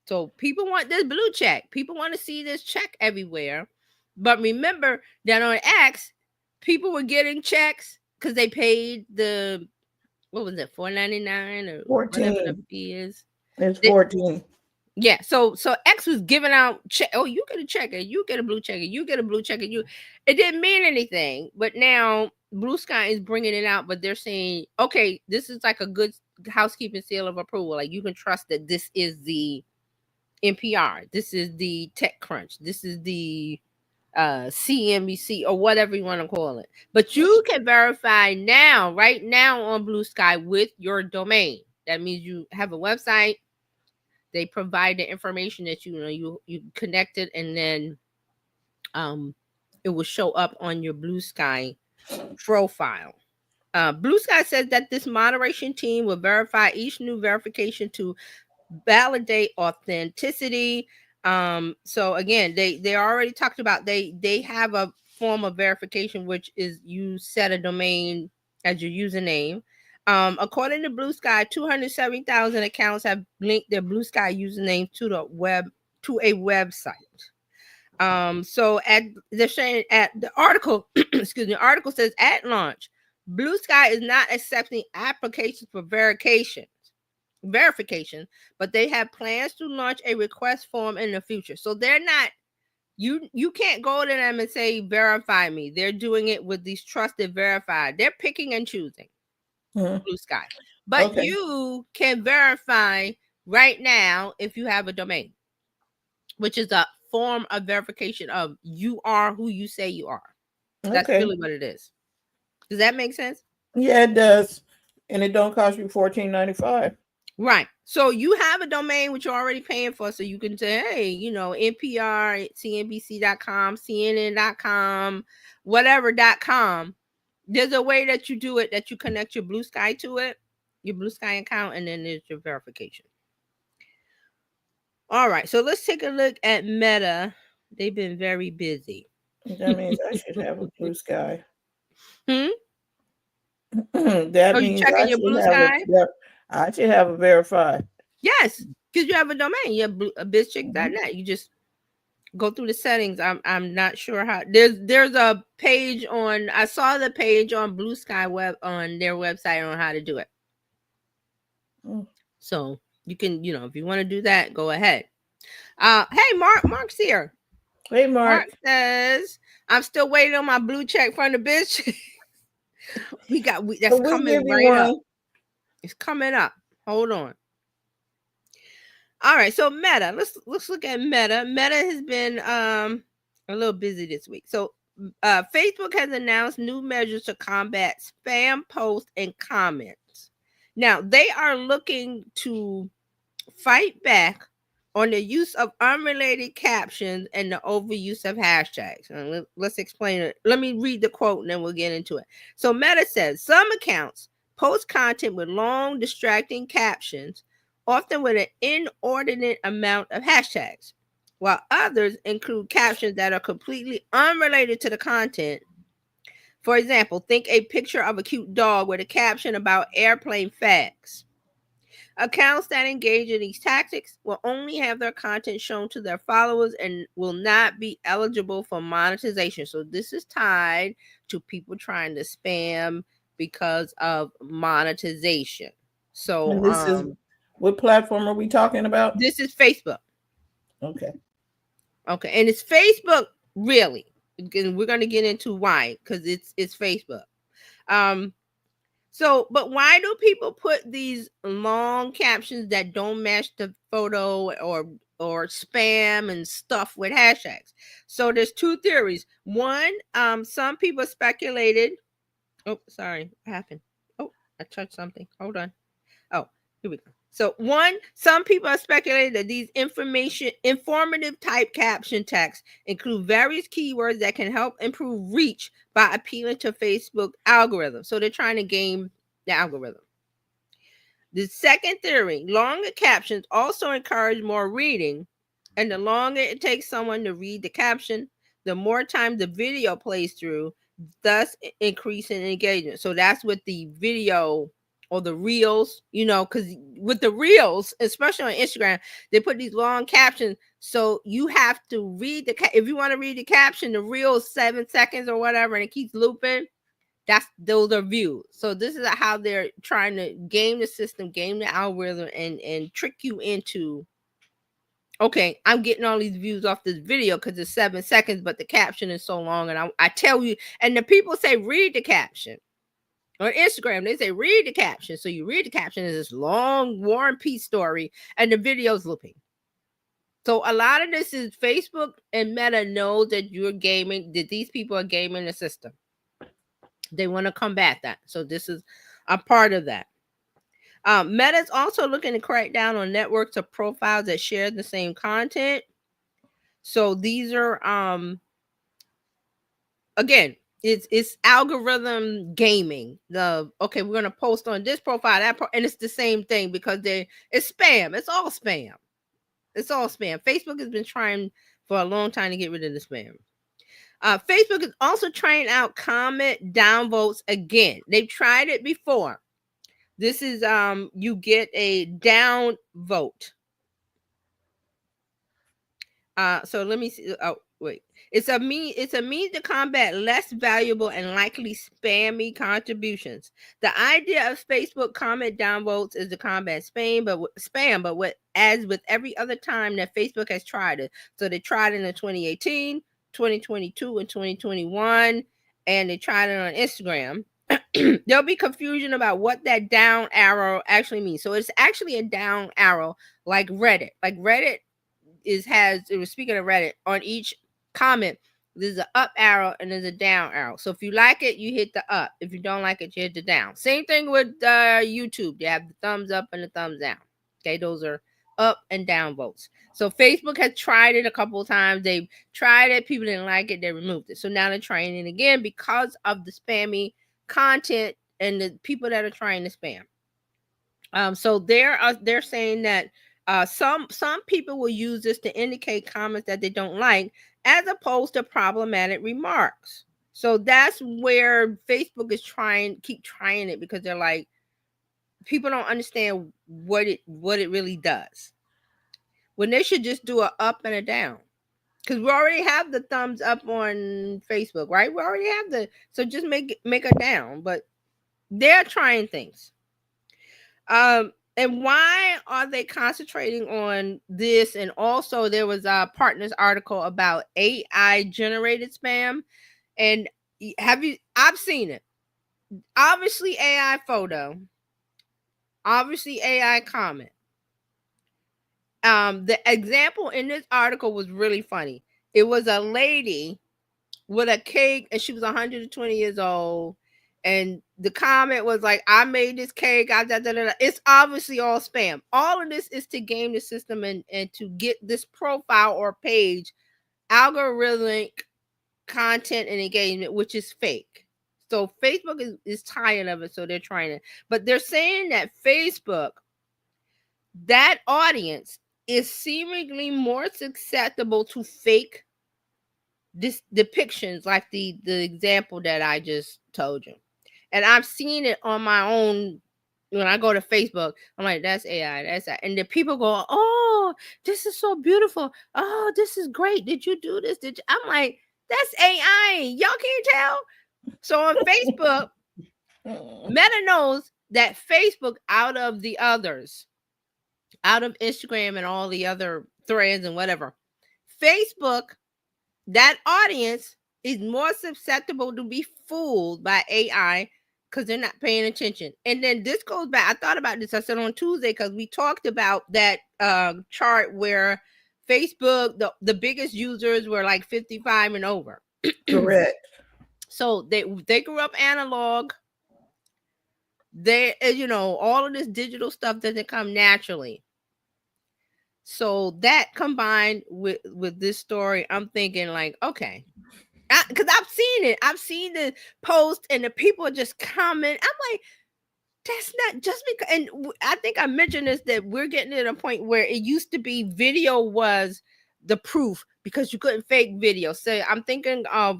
So people want this blue check. People want to see this check everywhere. But remember that on X, people were getting checks because they paid the, what was it, $4.99 or $14. Whatever the fee is. It's $14. Yeah, so X was giving out check. Oh, you get a check, and you get a blue check, and you get a blue check, and it didn't mean anything. But now Blue Sky is bringing it out, but they're saying, okay, this is like a good housekeeping seal of approval. Like you can trust that this is the NPR, this is the TechCrunch, this is the CNBC or whatever you want to call it. But you can verify now, right now on Blue Sky with your domain. That means you have a website. They provide the information that you connected, and then it will show up on your Blue Sky profile. Blue Sky says that this moderation team will verify each new verification to validate authenticity. So again, they already talked about they have a form of verification, which is you set a domain as your username. According to Blue Sky, 270,000 accounts have linked their Blue Sky username to a website. So they're saying at the article, excuse me, the article says at launch, Blue Sky is not accepting applications for verification, but they have plans to launch a request form in the future. So they're not, you can't go to them and say, verify me. They're doing it with these trusted verified. They're picking and choosing. Blue Sky. But you can verify right now if you have a domain, which is a form of verification of you are who you say you are. That's really what it is. Does that make sense? Yeah, it does. And it don't cost you $14.95. Right. So you have a domain which you're already paying for, so you can say, hey, NPR, CNBC.com, CNN.com, whatever.com. There's a way that you do it, that you connect your Blue Sky to it, your Blue Sky account, and then there's your verification. All right, so let's take a look at Meta. They've been very busy. That means I should have a blue sky. Hmm? That Are you means checking I your should blue have a sky? I should have a verified. Yes, because you have a domain. You have BizChicks.net. You just go through the settings. I'm not sure how. There's a page on. I saw the page on Blue Sky web on their website on how to do it. Mm. So you can, if you want to do that, go ahead. Hey, Mark's here. Hey, Mark. Mark says, I'm still waiting on my blue check from the bitch. That's So we coming give you right up. one. It's coming up. Hold on. All right, so Meta. Let's look at Meta. Meta has been a little busy this week. So Facebook has announced new measures to combat spam posts and comments. Now they are looking to fight back on the use of unrelated captions and the overuse of hashtags. And let's explain it. Let me read the quote and then we'll get into it. So Meta says some accounts post content with long, distracting captions, often with an inordinate amount of hashtags, while others include captions that are completely unrelated to the content. For example, think a picture of a cute dog with a caption about airplane facts. Accounts that engage in these tactics will only have their content shown to their followers and will not be eligible for monetization. So this is tied to people trying to spam because of monetization. So And this is what platform are we talking about? This is Facebook. Okay. Okay, and it's Facebook really. And we're going to get into why, because it's Facebook. So, but why do people put these long captions that don't match the photo or spam and stuff with hashtags? So there's two theories. One, some people speculated. Oh, sorry, what happened? Oh, I touched something. Hold on. Oh, here we go. So one, some people have speculated that these informative type caption text include various keywords that can help improve reach by appealing to Facebook algorithm. So they're trying to game the algorithm. The second theory, longer captions also encourage more reading, and the longer it takes someone to read the caption, the more time the video plays through, thus increasing engagement. So that's what the video or the reels, because with the reels, especially on Instagram, they put these long captions. So you have to read if you want to read the caption, the reel is 7 seconds or whatever, and it keeps looping. Those are views. So this is how they're trying to game the system, game the algorithm, and trick you into, okay, I'm getting all these views off this video because it's 7 seconds, but the caption is so long. And I tell you, and the people say read the caption. On Instagram, they say read the caption. So you read the caption, is this long War and Peace story, and the video's looping. So a lot of this is Facebook and Meta knows that you're gaming, that these people are gaming the system. They want to combat that. So this is a part of that. Meta's also looking to crack down on networks of profiles that share the same content. So these are again, it's algorithm gaming. We're gonna post on this profile, and it's the same thing because it's spam. It's all spam. It's all spam. Facebook has been trying for a long time to get rid of the spam. Facebook is also trying out comment downvotes again. They've tried it before. This is you get a down vote. So let me see. Oh, wait. It's a means to combat less valuable and likely spammy contributions. The idea of Facebook comment downvotes is to combat spam, but as with every other time that Facebook has tried it. So they tried it in 2018, 2022, and 2021, and they tried it on Instagram. There'll be confusion about what that down arrow actually means. So it's actually a down arrow like Reddit. Like Reddit speaking of Reddit, on each comment, there's an up arrow and there's a down arrow. So if you like it, you hit the up. If you don't like it, you hit the down. Same thing with YouTube. They have the thumbs up and the thumbs down. Okay, those are up and down votes. So Facebook has tried it a couple of times. They've tried it. People didn't like it. They removed it. So now they're trying it again because of the spammy content and the people that are trying to spam. So they're saying that Some people will use this to indicate comments that they don't like, as opposed to problematic remarks. So that's where Facebook is keep trying it, because they're like, people don't understand what it really does, when they should just do a up and a down. Because we already have the thumbs up on Facebook, right? We already have so just make a down. But they're trying things. And why are they concentrating on this? And also, there was a Partners article about AI generated spam. And I've seen it. Obviously AI photo, obviously AI comment. The example in this article was really funny. It was a lady with a cake, and she was 120 years old. And the comment was like, I made this cake. It's obviously all spam. All of this is to game the system and to get this profile or page algorithmic content and engagement, which is fake. So Facebook is tired of it. So they're trying to, but they're saying that Facebook, that audience is seemingly more susceptible to fake depictions, like the example that I just told you. And I've seen it on my own. When I go to Facebook, I'm like, that's AI, that's that. And the people go, oh, this is so beautiful. Oh, this is great. Did you do this? I'm like, that's AI. Y'all can't tell. So on Facebook, Meta knows that Facebook, out of the others, out of Instagram and all the other threads and whatever, Facebook, that audience is more susceptible to be fooled by AI because they're not paying attention. And then this goes back. I thought about this. I said on Tuesday, because we talked about that chart where Facebook, the biggest users were like 55 and over. Correct. So they grew up analog. They, all of this digital stuff doesn't come naturally. So that combined with this story, I'm thinking like, okay, because I've seen it. I've seen the post and the people just comment. I'm like, that's not just because. And I think I mentioned this, that we're getting to a point where it used to be video was the proof because you couldn't fake video. So I'm thinking of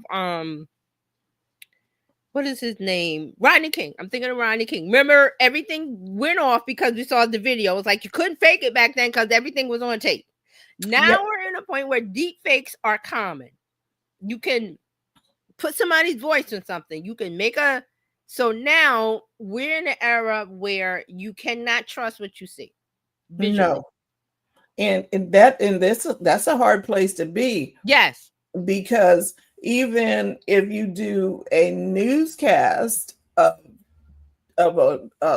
what is his name? Rodney King. I'm thinking of Rodney King. Remember, everything went off because we saw the video. It was like you couldn't fake it back then because everything was on tape. Now we're in a point where deep fakes are common. You can put somebody's voice on something. You can make so now we're in an era where you cannot trust what you see visually. No. And that's a hard place to be. Yes. Because even if you do a newscast of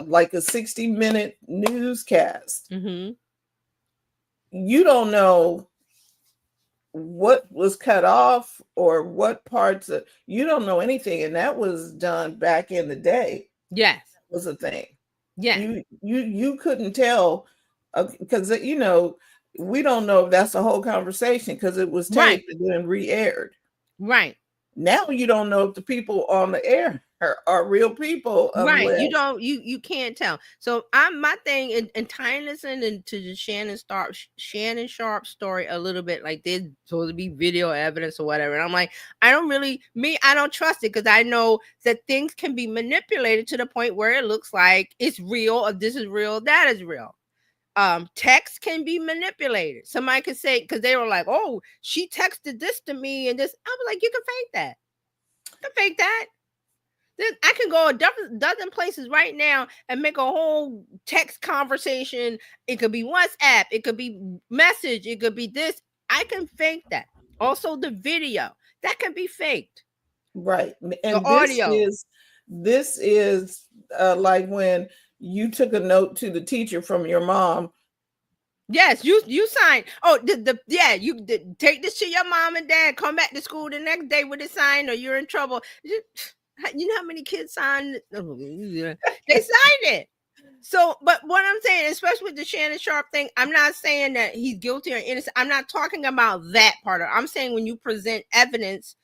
like a 60-minute newscast, you don't know what was cut off or what parts you don't know anything. And that was done back in the day. Yes. That was a thing. Yeah. You couldn't tell because we don't know if that's a whole conversation because it was taped and then re-aired. Right. Now you don't know if the people on the air are real people. Right. You can't tell. So my thing and tying this into the Shannon Sharp story a little bit, like there's supposed to be video evidence or whatever. And I'm like, I don't trust it because I know that things can be manipulated to the point where it looks like it's real, or this is real, that is real. Text can be manipulated. Somebody could say, because they were like, oh, she texted this to me and this. I was like, you can fake that. You can fake that. Then I can go a dozen places right now and make a whole text conversation. It could be WhatsApp. It could be message. It could be this. I can fake that. Also, the video that can be faked. Right. And the audio. This is like when you took a note to the teacher from your mom. Yes, you signed. Oh, you take this to your mom and dad. Come back to school the next day with a sign, or you're in trouble. You know how many kids signed? They signed it. So, but what I'm saying, especially with the Shannon Sharp thing, I'm not saying that he's guilty or innocent. I'm not talking about that part of it. I'm saying when you present evidence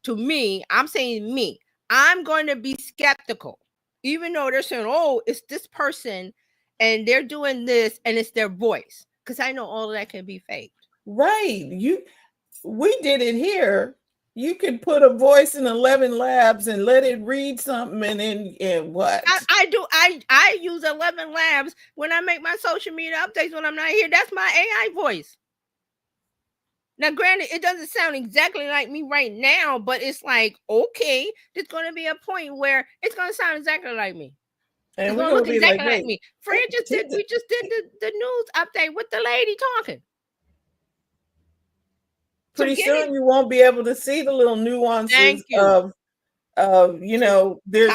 to me, I'm saying me. I'm going to be skeptical. Even though they're saying, oh, it's this person and they're doing this and it's their voice. because I know all of that can be faked. Right. We did it here. You could put a voice in 11 Labs and let it read something, and what? I use 11 Labs when I make my social media updates when I'm not here. That's my AI voice. Now, granted, it doesn't sound exactly like me right now, but it's like, okay, there's going to be a point where it's going to sound exactly like me. And it's we're going to gonna look be exactly like, like me. Fred we just did the news update with the lady talking. Pretty soon you won't be able to see the little nuances of there's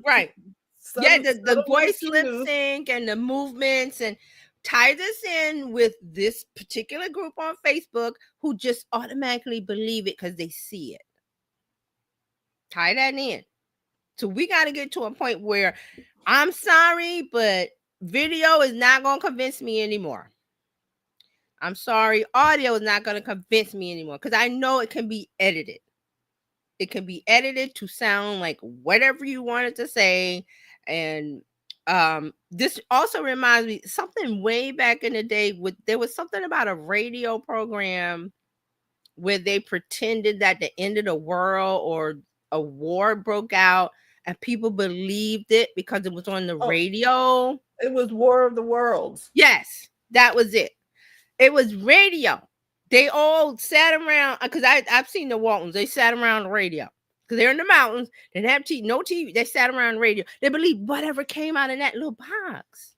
right. subtle, the voice lip sync and the movements, and tie this in with this particular group on Facebook who just automatically believe it because they see it. Tie that in. So we got to get to a point where, I'm sorry, but video is not going to convince me anymore. I'm sorry, audio is not going to convince me anymore, because I know it can be edited. It can be edited to sound like whatever you want it to say. And this also reminds me something way back in the day. There was something about a radio program where they pretended that the end of the world or a war broke out, and people believed it because it was on the radio. It was War of the Worlds. Yes, that was it. It was radio. They all sat around, because I've seen the Waltons. They sat around the radio because they're in the mountains. They didn't have no TV. They sat around the radio. They believed whatever came out of that little box.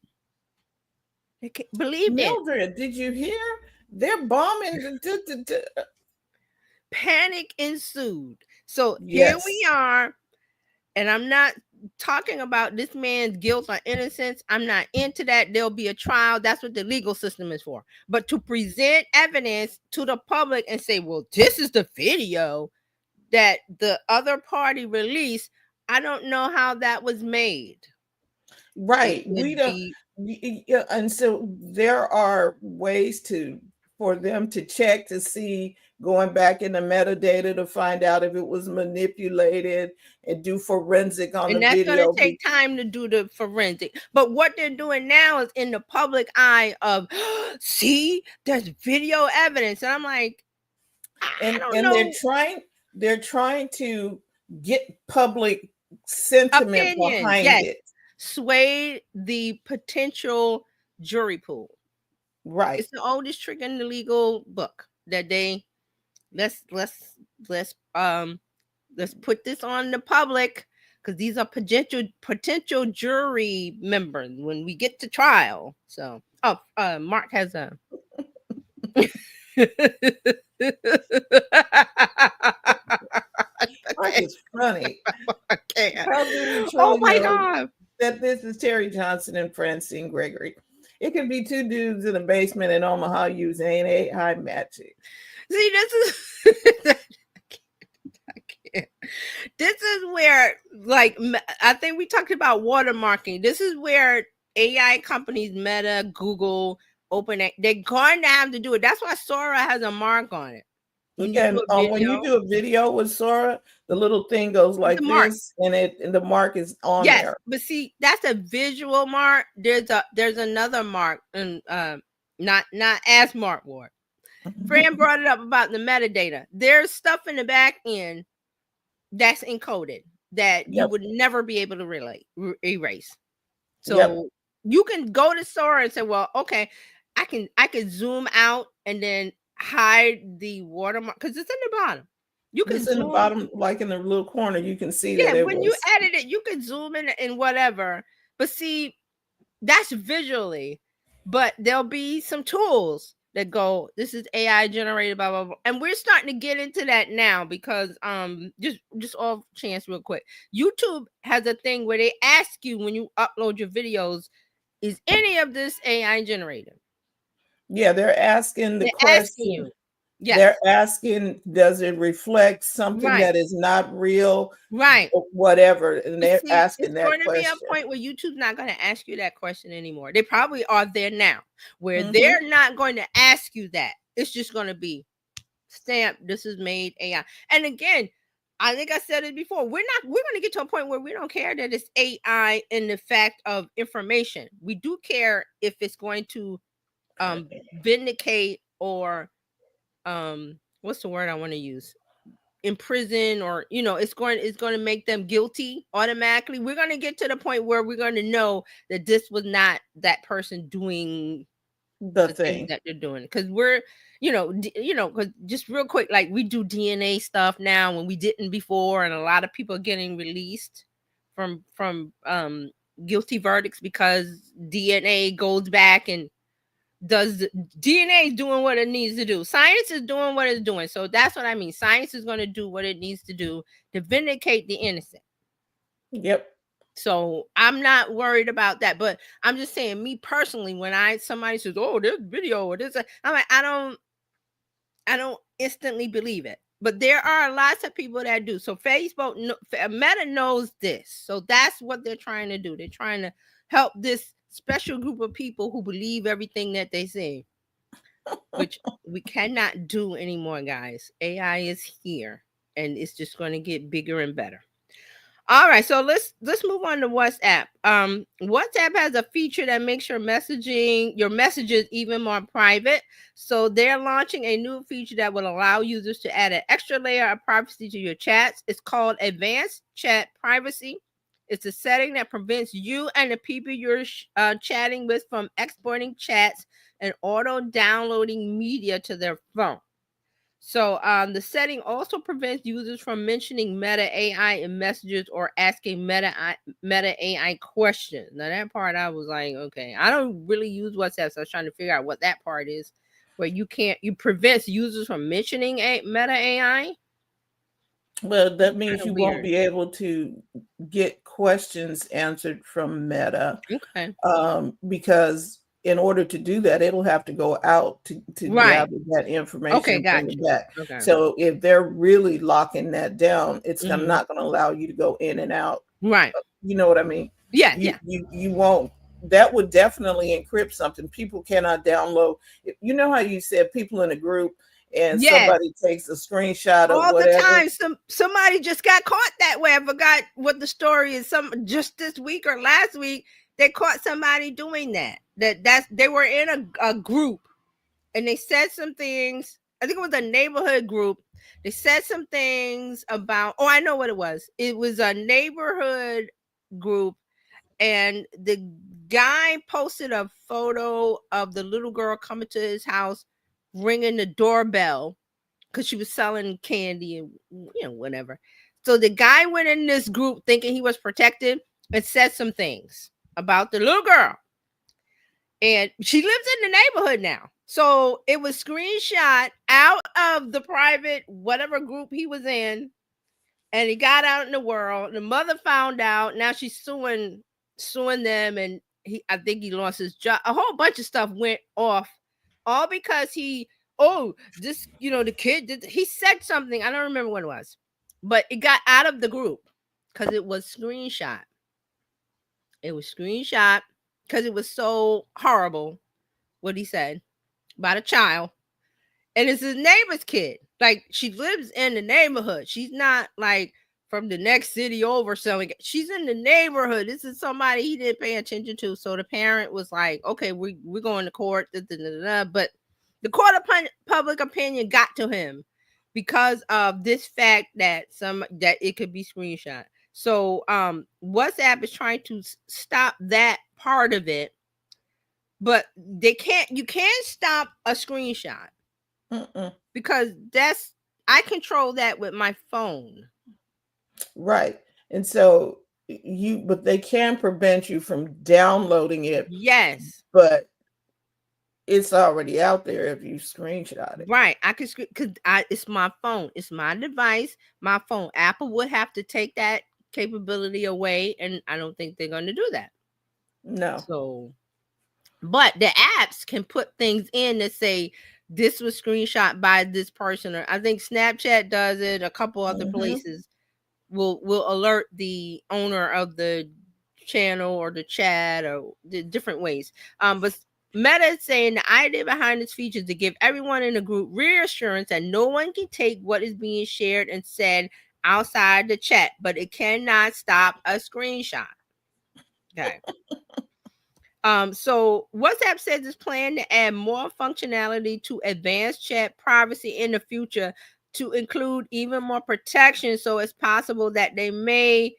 They believed Mildred, did you hear? They're bombing. Panic ensued. So here we are, and I'm not talking about this man's guilt or innocence. I'm not into that. There'll be a trial. That's what the legal system is for. But to present evidence to the public and say, well, this is the video that the other party released, I don't know how that was made. Right. We don't. And so there are ways for them to check to see, going back in the metadata to find out if it was manipulated and do forensic on the video. And that's going to take time to do the forensic. But what they're doing now is in the public eye of, see, there's video evidence. And I'm like, I don't know. They're trying to get public sentiment behind it. Sway the potential jury pool. Right. It's the oldest trick in the legal book that they let's put this on the public, because these are potential jury members when we get to trial. So Mark has a Mark is funny. How do you truly know God that this is Terry Johnson and Francine Gregory? It could be two dudes in a basement in Omaha using AI magic. See, this is I can't. This is where, like, I think we talked about watermarking. This is where AI companies, Meta, Google, OpenAI, they're going to have to do it. That's why Sora has a mark on it. When you do a video with Sora, the little thing goes like this, and the mark is on there. But see, that's a visual mark. There's another mark, and not as Mark Ward. Fran brought it up about the metadata. There's stuff in the back end that's encoded that you would never be able to erase. So you can go to Sora and say, well, okay, I can zoom out and then hide the watermark because it's in the bottom. You can zoom in the bottom, like in the little corner, you can see that. When you edit it, you can zoom in and whatever. But see, that's visually. But there'll be some tools that go, this is AI generated, blah blah blah. And we're starting to get into that now because just off chance real quick. YouTube has a thing where they ask you when you upload your videos, is any of this AI generated? Yeah, they're asking the question. They're asking, does it reflect something that is not real? Right. Or whatever. And they're asking that question. It's going to be a point where YouTube's not going to ask you that question anymore. They probably are there now, where they're not going to ask you that. It's just going to be stamped, this is made AI. And again, I think I said it before, we're going to get to a point where we don't care that it's AI in the fact of information. We do care if it's going to vindicate or what's the word I want to use? Imprison, or it's going to make them guilty automatically. We're going to get to the point where we're going to know that this was not that person doing the the things thing. that they're doing, because we're because just real quick, like we do DNA stuff now when we didn't before, and a lot of people are getting released from guilty verdicts because DNA goes back and does DNA is doing what it needs to do. Science is doing what it's doing. So that's what I mean. Science is going to do what it needs to do to vindicate the innocent. Yep. So I'm not worried about that. But I'm just saying, me personally, when somebody says, "Oh, this video or this," I'm like, I don't instantly believe it. But there are lots of people that do. So Facebook, Meta knows this. So that's what they're trying to do. They're trying to help this special group of people who believe everything that they say, which we cannot do anymore, guys. AI is here, and it's just going to get bigger and better. All right, so let's move on to WhatsApp. WhatsApp has a feature that makes your messages even more private. So they're launching a new feature that will allow users to add an extra layer of privacy to your chats. It's called Advanced Chat Privacy. It's a setting that prevents you and the people you're chatting with from exporting chats and auto downloading media to their phone. So the setting also prevents users from mentioning Meta AI in messages or asking Meta AI questions. Now that part I was like, okay, I don't really use WhatsApp, so I was trying to figure out what that part is, where you prevents users from mentioning Meta AI. Well, that means you won't be able to get questions answered from Meta. Okay. Because in order to do that, it'll have to go out to gather that information. Okay, and bring gotcha. it back. Okay. So if they're really locking that down, it's Mhm. not going to allow you to go in and out. Right. You know what I mean? Yeah. You won't. That would definitely encrypt something. People cannot download. You know how you said people in a group and somebody takes a screenshot of all whatever. the time. Somebody just got caught that way. I forgot what the story is. Just this week or last week, they caught somebody doing that. They were in a group, and they said some things. I think it was a neighborhood group. They said some things about. Oh, I know what it was. It was a neighborhood group, and the guy posted a photo of the little girl coming to his house, ringing the doorbell, because she was selling candy and whatever. So the guy went in this group thinking he was protected and said some things about the little girl. And she lives in the neighborhood now. So it was screenshot out of the private whatever group he was in, and he got out in the world. The mother found out. Now she's suing them, and I think he lost his job. A whole bunch of stuff went off, all because the kid he said something. I don't remember what it was, but it got out of the group because it was screenshot. It was screenshot because it was so horrible what he said about a child, and it's his neighbor's kid. Like, she lives in the neighborhood. She's not like from the next city over selling. She's in the neighborhood. This is somebody he didn't pay attention to. So the parent was like, okay, we're going to court. But the court of public opinion got to him because of this fact that it could be screenshot. So WhatsApp is trying to stop that part of it, but you can't stop a screenshot. Because I control that with my phone. Right. And so but they can prevent you from downloading it. Yes. But it's already out there if you screenshot it. Right. I can because it's my phone. It's my device, my phone. Apple would have to take that capability away, and I don't think they're going to do that. No. So, but the apps can put things in that say this was screenshot by this person, or I think Snapchat does it. A couple other places will alert the owner of the channel or the chat, or the different ways. But Meta is saying the idea behind this feature is to give everyone in the group reassurance that no one can take what is being shared and said outside the chat, but it cannot stop a screenshot. Okay. So WhatsApp says it's planning to add more functionality to advanced chat privacy in the future to include even more protection. So it's possible that they may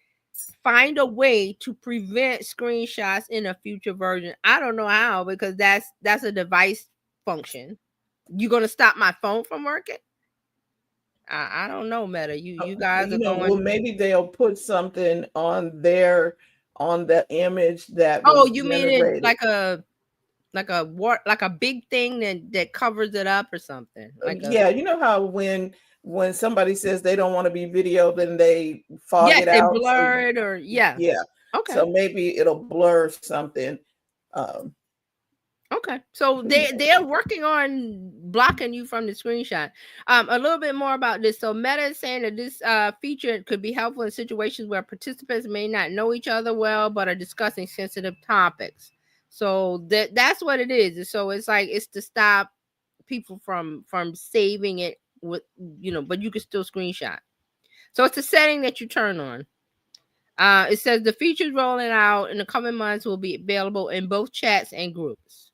find a way to prevent screenshots in a future version. I don't know how, because that's a device function. You gonna stop my phone from working? I don't know, Meta. You guys are going. Well, maybe they'll put something on the image that Oh, was you mean it generated. like a big thing that covers it up or something? Yeah, you know how when somebody says they don't want to be videoed, then they fog Yes, it they out. So blur it, or yeah. yeah, Okay. so maybe it'll blur something. Um, Okay. So they're working on blocking you from the screenshot. A little bit more about this. So Meta is saying that this feature could be helpful in situations where participants may not know each other well but are discussing sensitive topics. So that's what it is. So it's like it's to stop people from saving it with, but you can still screenshot. So it's a setting that you turn on. It says the features rolling out in the coming months will be available in both chats and groups.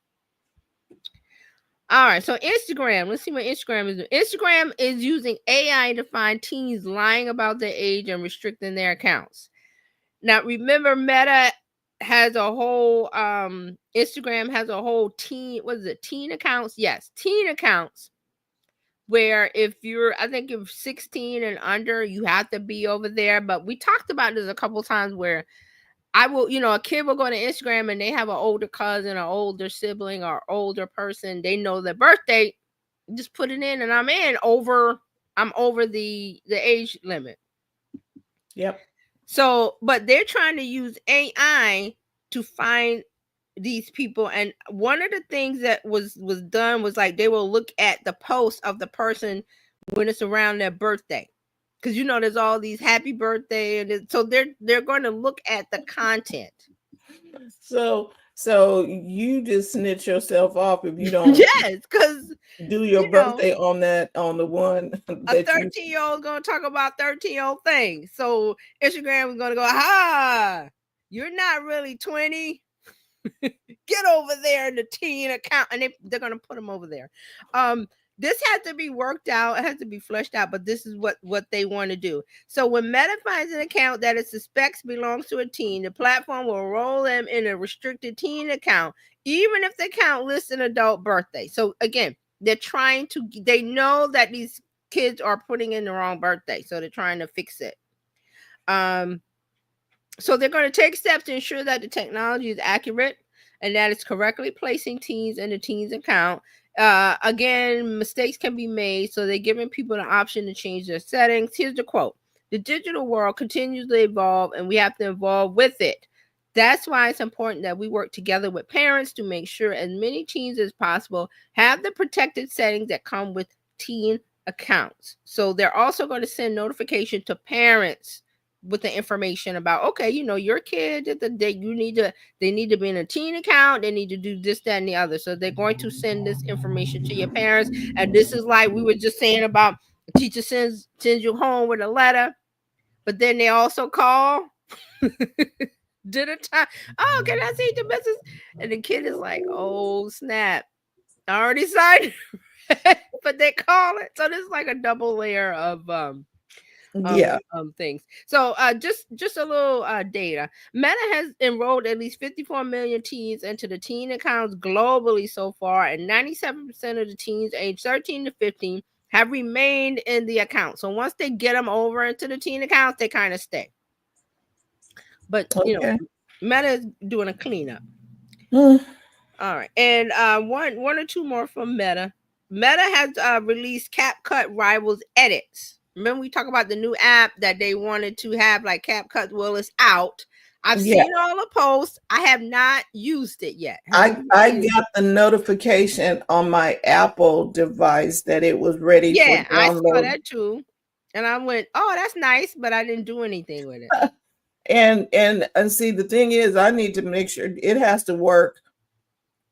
All right, so Instagram. Let's see what Instagram is doing. Instagram is using AI to find teens lying about their age and restricting their accounts. Now, remember, Meta has a whole Instagram has a whole teen. What is it? Teen accounts? Yes, teen accounts. Where if you're, I think if 16 and under, you have to be over there. But we talked about this a couple times where I will, a kid will go to Instagram and they have an older cousin, or older sibling, or older person. They know their birthday. Just put it in, and I'm over the age limit. Yep. So, but they're trying to use AI to find these people, and one of the things that was done was like they will look at the post of the person when it's around their birthday, because there's all these happy birthday, and so they're going to look at the content. So you just snitch yourself off if you don't Yes, because do your birthday on the one a that you 13-year-old going to talk about 13-year-old things. So Instagram is going to go, you're not really 20. Get over there in the teen account, and they're going to put them over there. This has to be worked out. It has to be fleshed out, but this is what they want to do. So when Meta finds an account that it suspects belongs to a teen, the platform will roll them in a restricted teen account, even if the account lists an adult birthday. So again, they know that these kids are putting in the wrong birthday, so they're trying to fix it. So they're going to take steps to ensure that the technology is accurate and that it's correctly placing teens in the teens account. Again, mistakes can be made, so they're giving people the option to change their settings. Here's the quote: "The digital world continues to evolve, and we have to evolve with it. That's why it's important that we work together with parents to make sure as many teens as possible have the protected settings that come with teen accounts." So they're also going to send notification to parents with the information about, okay, your kid they need to be in a teen account, they need to do this, that, and the other. So they're going to send this information to your parents. And this is like we were just saying about teacher sends you home with a letter, but then they also call dinner time. Oh, can I see the business? And the kid is like, oh snap, I already signed but they call it. So this is like a double layer of things. So just a little data. Meta has enrolled at least 54 million teens into the teen accounts globally so far, and 97% of the teens aged 13 to 15 have remained in the account. So once they get them over into the teen accounts, they kind of stay. But Meta is doing a cleanup. All right, and one or two more from Meta. Meta has released CapCut Rivals edits. Remember we talk about the new app that they wanted to have like CapCut? Well, it's out. I've seen all the posts. I have not used it yet. I got the notification on my Apple device that it was ready for download. I saw that too. And I went, oh, that's nice, but I didn't do anything with it. And see, the thing is, I need to make sure it has to work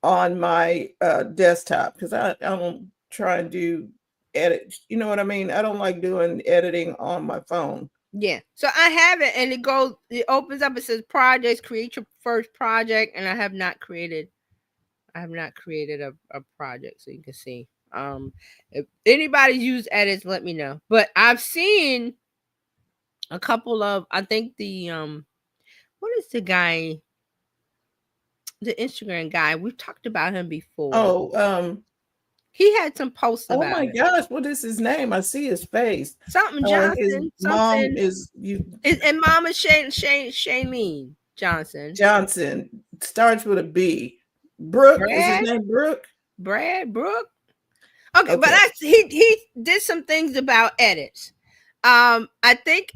on my desktop, because I don't try and do edit. You know what I mean? I don't like doing editing on my phone. Yeah. So I have it, and it opens up. It says projects. Create your first project, and I have not created a project, so you can see. If anybody's used edits, let me know. But I've seen a couple of. I think what is the Instagram guy? We've talked about him before. Oh, He had some posts oh about my it. gosh, what is his name? I see his face. Something His Johnson, mom something. is you And Mama Shailene Johnson. Johnson, starts with a B. Brooke, is his Brad, name Brooke? Brad Brooke. Okay, but Okay. he did some things about edits. I think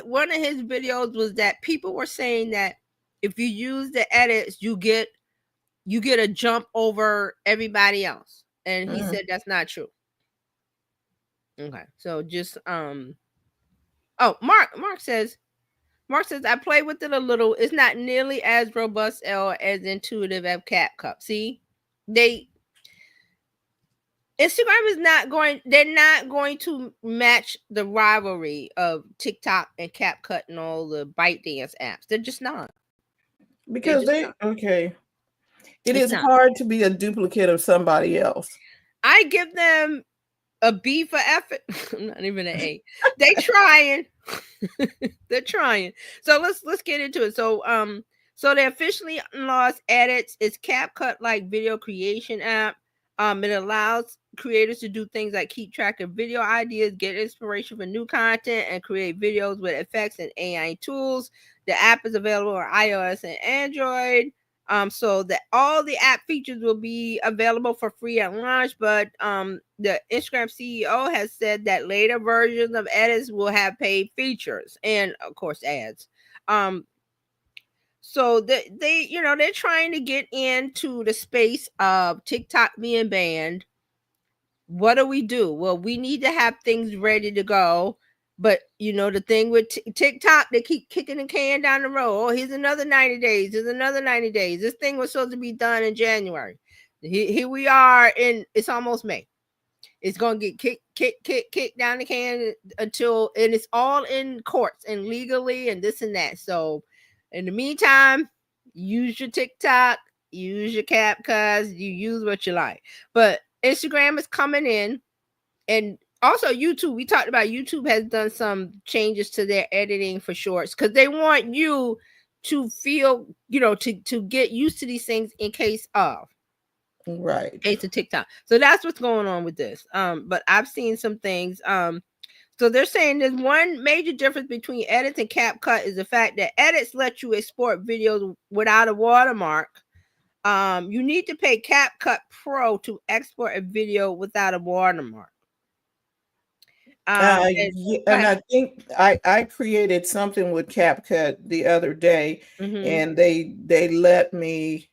one of his videos was that people were saying that if you use the edits, you get a jump over everybody else, and he Mm. said that's not true. Okay, so just oh, Mark says I play with it a little. It's not nearly as robust or as intuitive as CapCut. See, they Instagram is they're not going to match the rivalry of TikTok and CapCut and all the ByteDance apps. They're just not. They're Because just not. okay. It It's is not. hard to be a duplicate of somebody else. I give them a B for effort. I'm not even an A. They trying. They're trying. So let's get into it. So they officially lost edits. It's CapCut like video creation app. It allows creators to do things like keep track of video ideas, get inspiration for new content, and create videos with effects and AI tools. The app is available on iOS and Android. So that all the app features will be available for free at launch, but the Instagram CEO has said that later versions of edits will have paid features and of course ads. Um, so they they're trying to get into the space of TikTok being banned. What do? Well, we need to have things ready to go. But the thing with TikTok, they keep kicking the can down the road. Oh, here's another 90 days. Here's another 90 days. This thing was supposed to be done in January. Here we are, and it's almost May. It's gonna get kicked down the can until, and it's all in courts and legally and this and that. So, in the meantime, use your TikTok, use your CapCut, you use what you like. But Instagram is coming in, and also YouTube. We talked about YouTube has done some changes to their editing for shorts because they want you to feel, to get used to these things in case of. Right. Case of TikTok. So that's what's going on with this. But I've seen some things. So they're saying there's one major difference between edits and CapCut is the fact that edits let you export videos without a watermark. You need to pay CapCut Pro to export a video without a watermark. And I think I created something with CapCut the other day, and they let me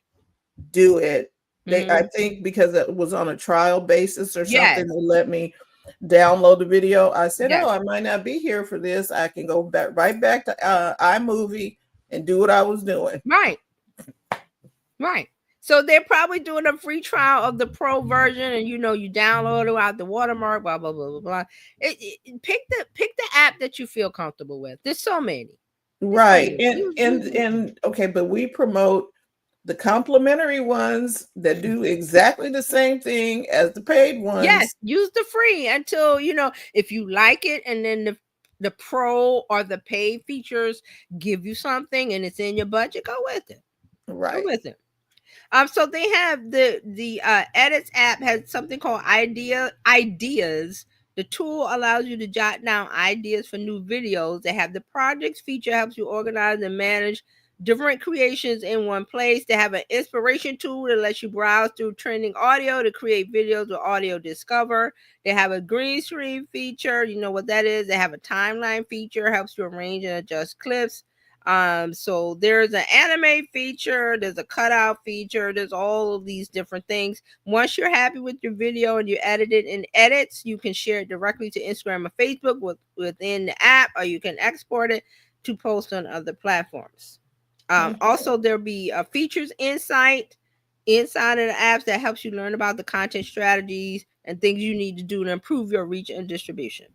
do it. I think because it was on a trial basis or something, Yes. they let me download the video. I said, Yes. "Oh, I might not be here for this. I can go right back to iMovie and do what I was doing." Right. Right. So they're probably doing a free trial of the pro version, and you download it without the watermark, blah blah blah blah blah. Pick the app that you feel comfortable with. There's so many. Right. And okay, but we promote the complimentary ones that do exactly the same thing as the paid ones. Yes, use the free until if you like it, and then the pro or the paid features give you something and it's in your budget, go with it. Right. Go with it. So they have the edits app has something called ideas. The tool allows you to jot down ideas for new videos. They have the projects feature helps you organize and manage different creations in one place. They have an inspiration tool that lets you browse through trending audio to create videos with Audio Discover. They have a green screen feature. You know what that is. They have a timeline feature, helps you arrange and adjust clips. So there's an anime feature, there's a cutout feature, there's all of these different things. Once you're happy with your video and you edit it in edits, you can share it directly to Instagram or Facebook within the app, or you can export it to post on other platforms. Also, there'll be features inside of the apps that helps you learn about the content strategies and things you need to do to improve your reach and distribution.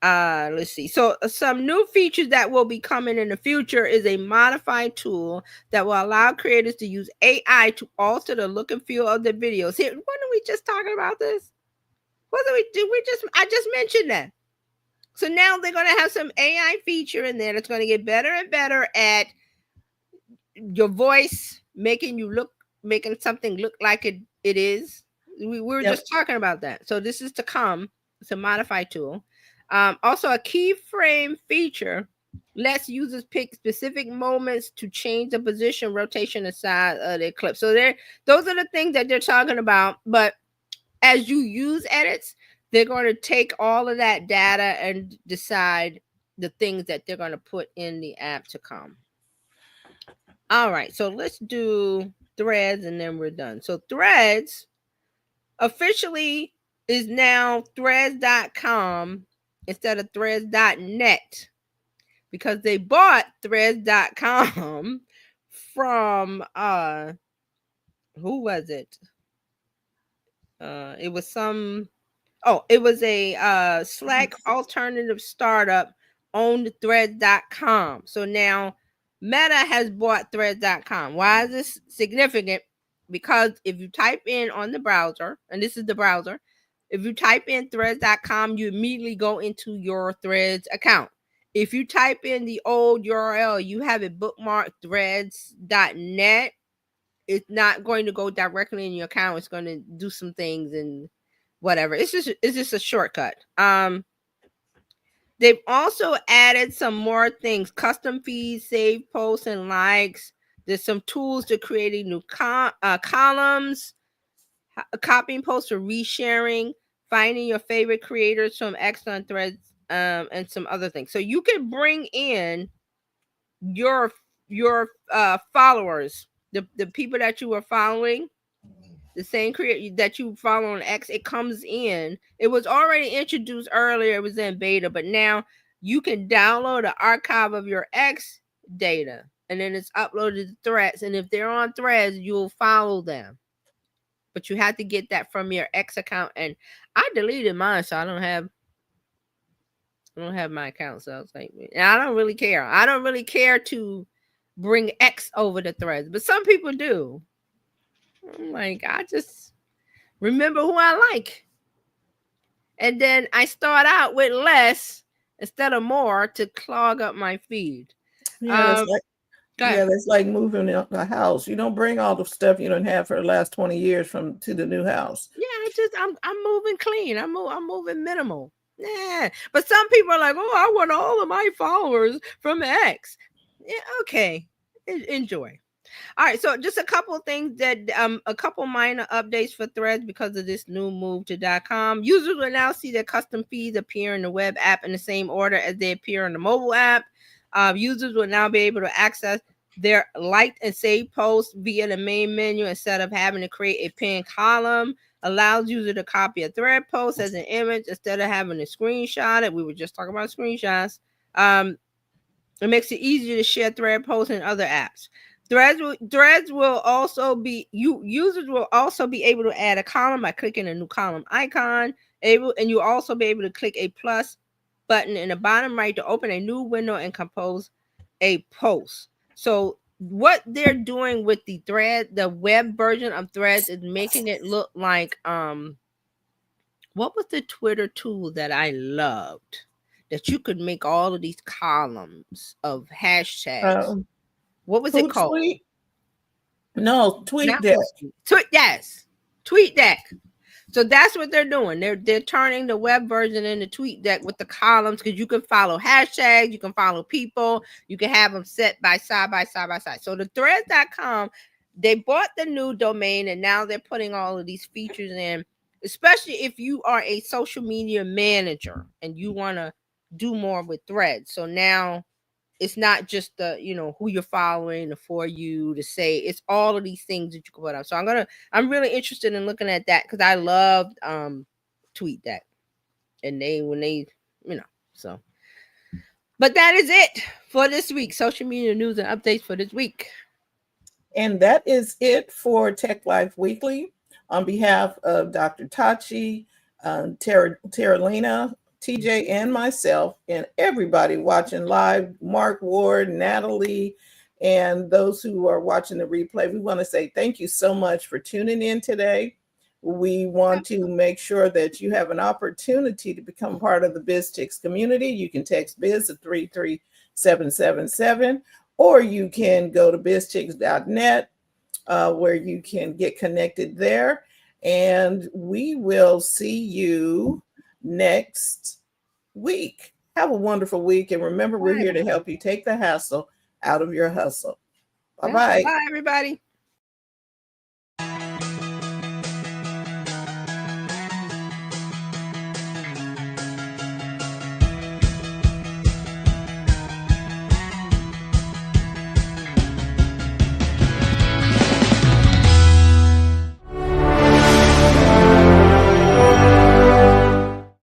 let's see. So some new features that will be coming in the future is a modified tool that will allow creators to use AI to alter the look and feel of their videos. Here, wasn't we just talking about this? Wasn't we? I just mentioned that. So now they're going to have some AI feature in there that's going to get better and better at your voice, making something look like it is. We were just talking about that. So this is to come. It's a modified tool. Also, a keyframe feature lets users pick specific moments to change the position, rotation, and size of their clip. So those are the things that they're talking about. But as you use edits, they're going to take all of that data and decide the things that they're going to put in the app to come. All right, so let's do Threads and then we're done. So Threads officially is now threads.com instead of threads.net because they bought threads.com from who was it? It was a Slack alternative startup owned threads.com. So now Meta has bought threads.com. Why is this significant? Because if you type in on the browser, and this is the browser, if you type in threads.com, you immediately go into your Threads account. If you type in the old URL, you have it bookmarked threads.net, it's not going to go directly in your account. It's going to do some things and whatever. It's just a shortcut. They've also added some more things: custom feeds, save posts, and likes. There's some tools to creating new columns, copying posts for resharing, finding your favorite creators from X on Threads, and some other things. So you can bring in your followers, the people that you are following, the same creator that you follow on X. It comes in. It was already introduced earlier. It was in beta, but now you can download an archive of your X data, and then it's uploaded to Threads. And if they're on Threads, you'll follow them. But you have to get that from your X account. And I deleted mine, so I don't have my account. So I was like, and I don't really care. I don't really care to bring X over to Threads, but some people do. I'm like, I just remember who I like. And then I start out with less instead of more to clog up my feed. Yeah, that's like moving a house. You don't bring all the stuff you don't have for the last 20 years to the new house. Yeah, I'm moving clean. I'm moving minimal. Yeah. But some people are like, oh, I want all of my followers from X. Yeah, okay. Enjoy. All right, so just a couple of things that a couple minor updates for Threads because of this new move to .com. Users will now see their custom feeds appear in the web app in the same order as they appear on the mobile app. Users will now be able to access their liked and saved posts via the main menu instead of having to create a pinned column. Allows user to copy a thread post as an image instead of having to screenshot it. We were just talking about screenshots. It makes it easier to share thread posts in other apps. Threads will also be users will also be able to add a column by clicking a new column icon. And you'll also be able to click a plus button in the bottom right to open a new window and compose a post. So what they're doing with the web version of Threads is making it look like what was the Twitter tool that I loved that you could make all of these columns of hashtags? What was it called? Tweet? No, TweetDeck. Yes, TweetDeck. So that's what they're doing. They're turning the web version into TweetDeck with the columns because you can follow hashtags, you can follow people, you can have them set by side by side by side. So the threads.com, they bought the new domain and now they're putting all of these features in, especially if you are a social media manager and you want to do more with Threads. So now it's not just the, who you're following, the for you, to say, it's all of these things that you can put up. So I'm really interested in looking at that because I loved TweetDeck. And so. But that is it for this week. Social media news and updates for this week. And that is it for Tech Life Weekly. On behalf of Dr. Tachi, Terralina, TJ and myself and everybody watching live, Mark Ward, Natalie, and those who are watching the replay. We want to say thank you so much for tuning in today. We want to make sure that you have an opportunity to become part of the BizChicks community. You can text biz at 33777, or you can go to bizchicks.net where you can get connected there. And we will see you next week. Have a wonderful week. And remember, we're here to help you take the hassle out of your hustle. Bye-bye. Bye, everybody.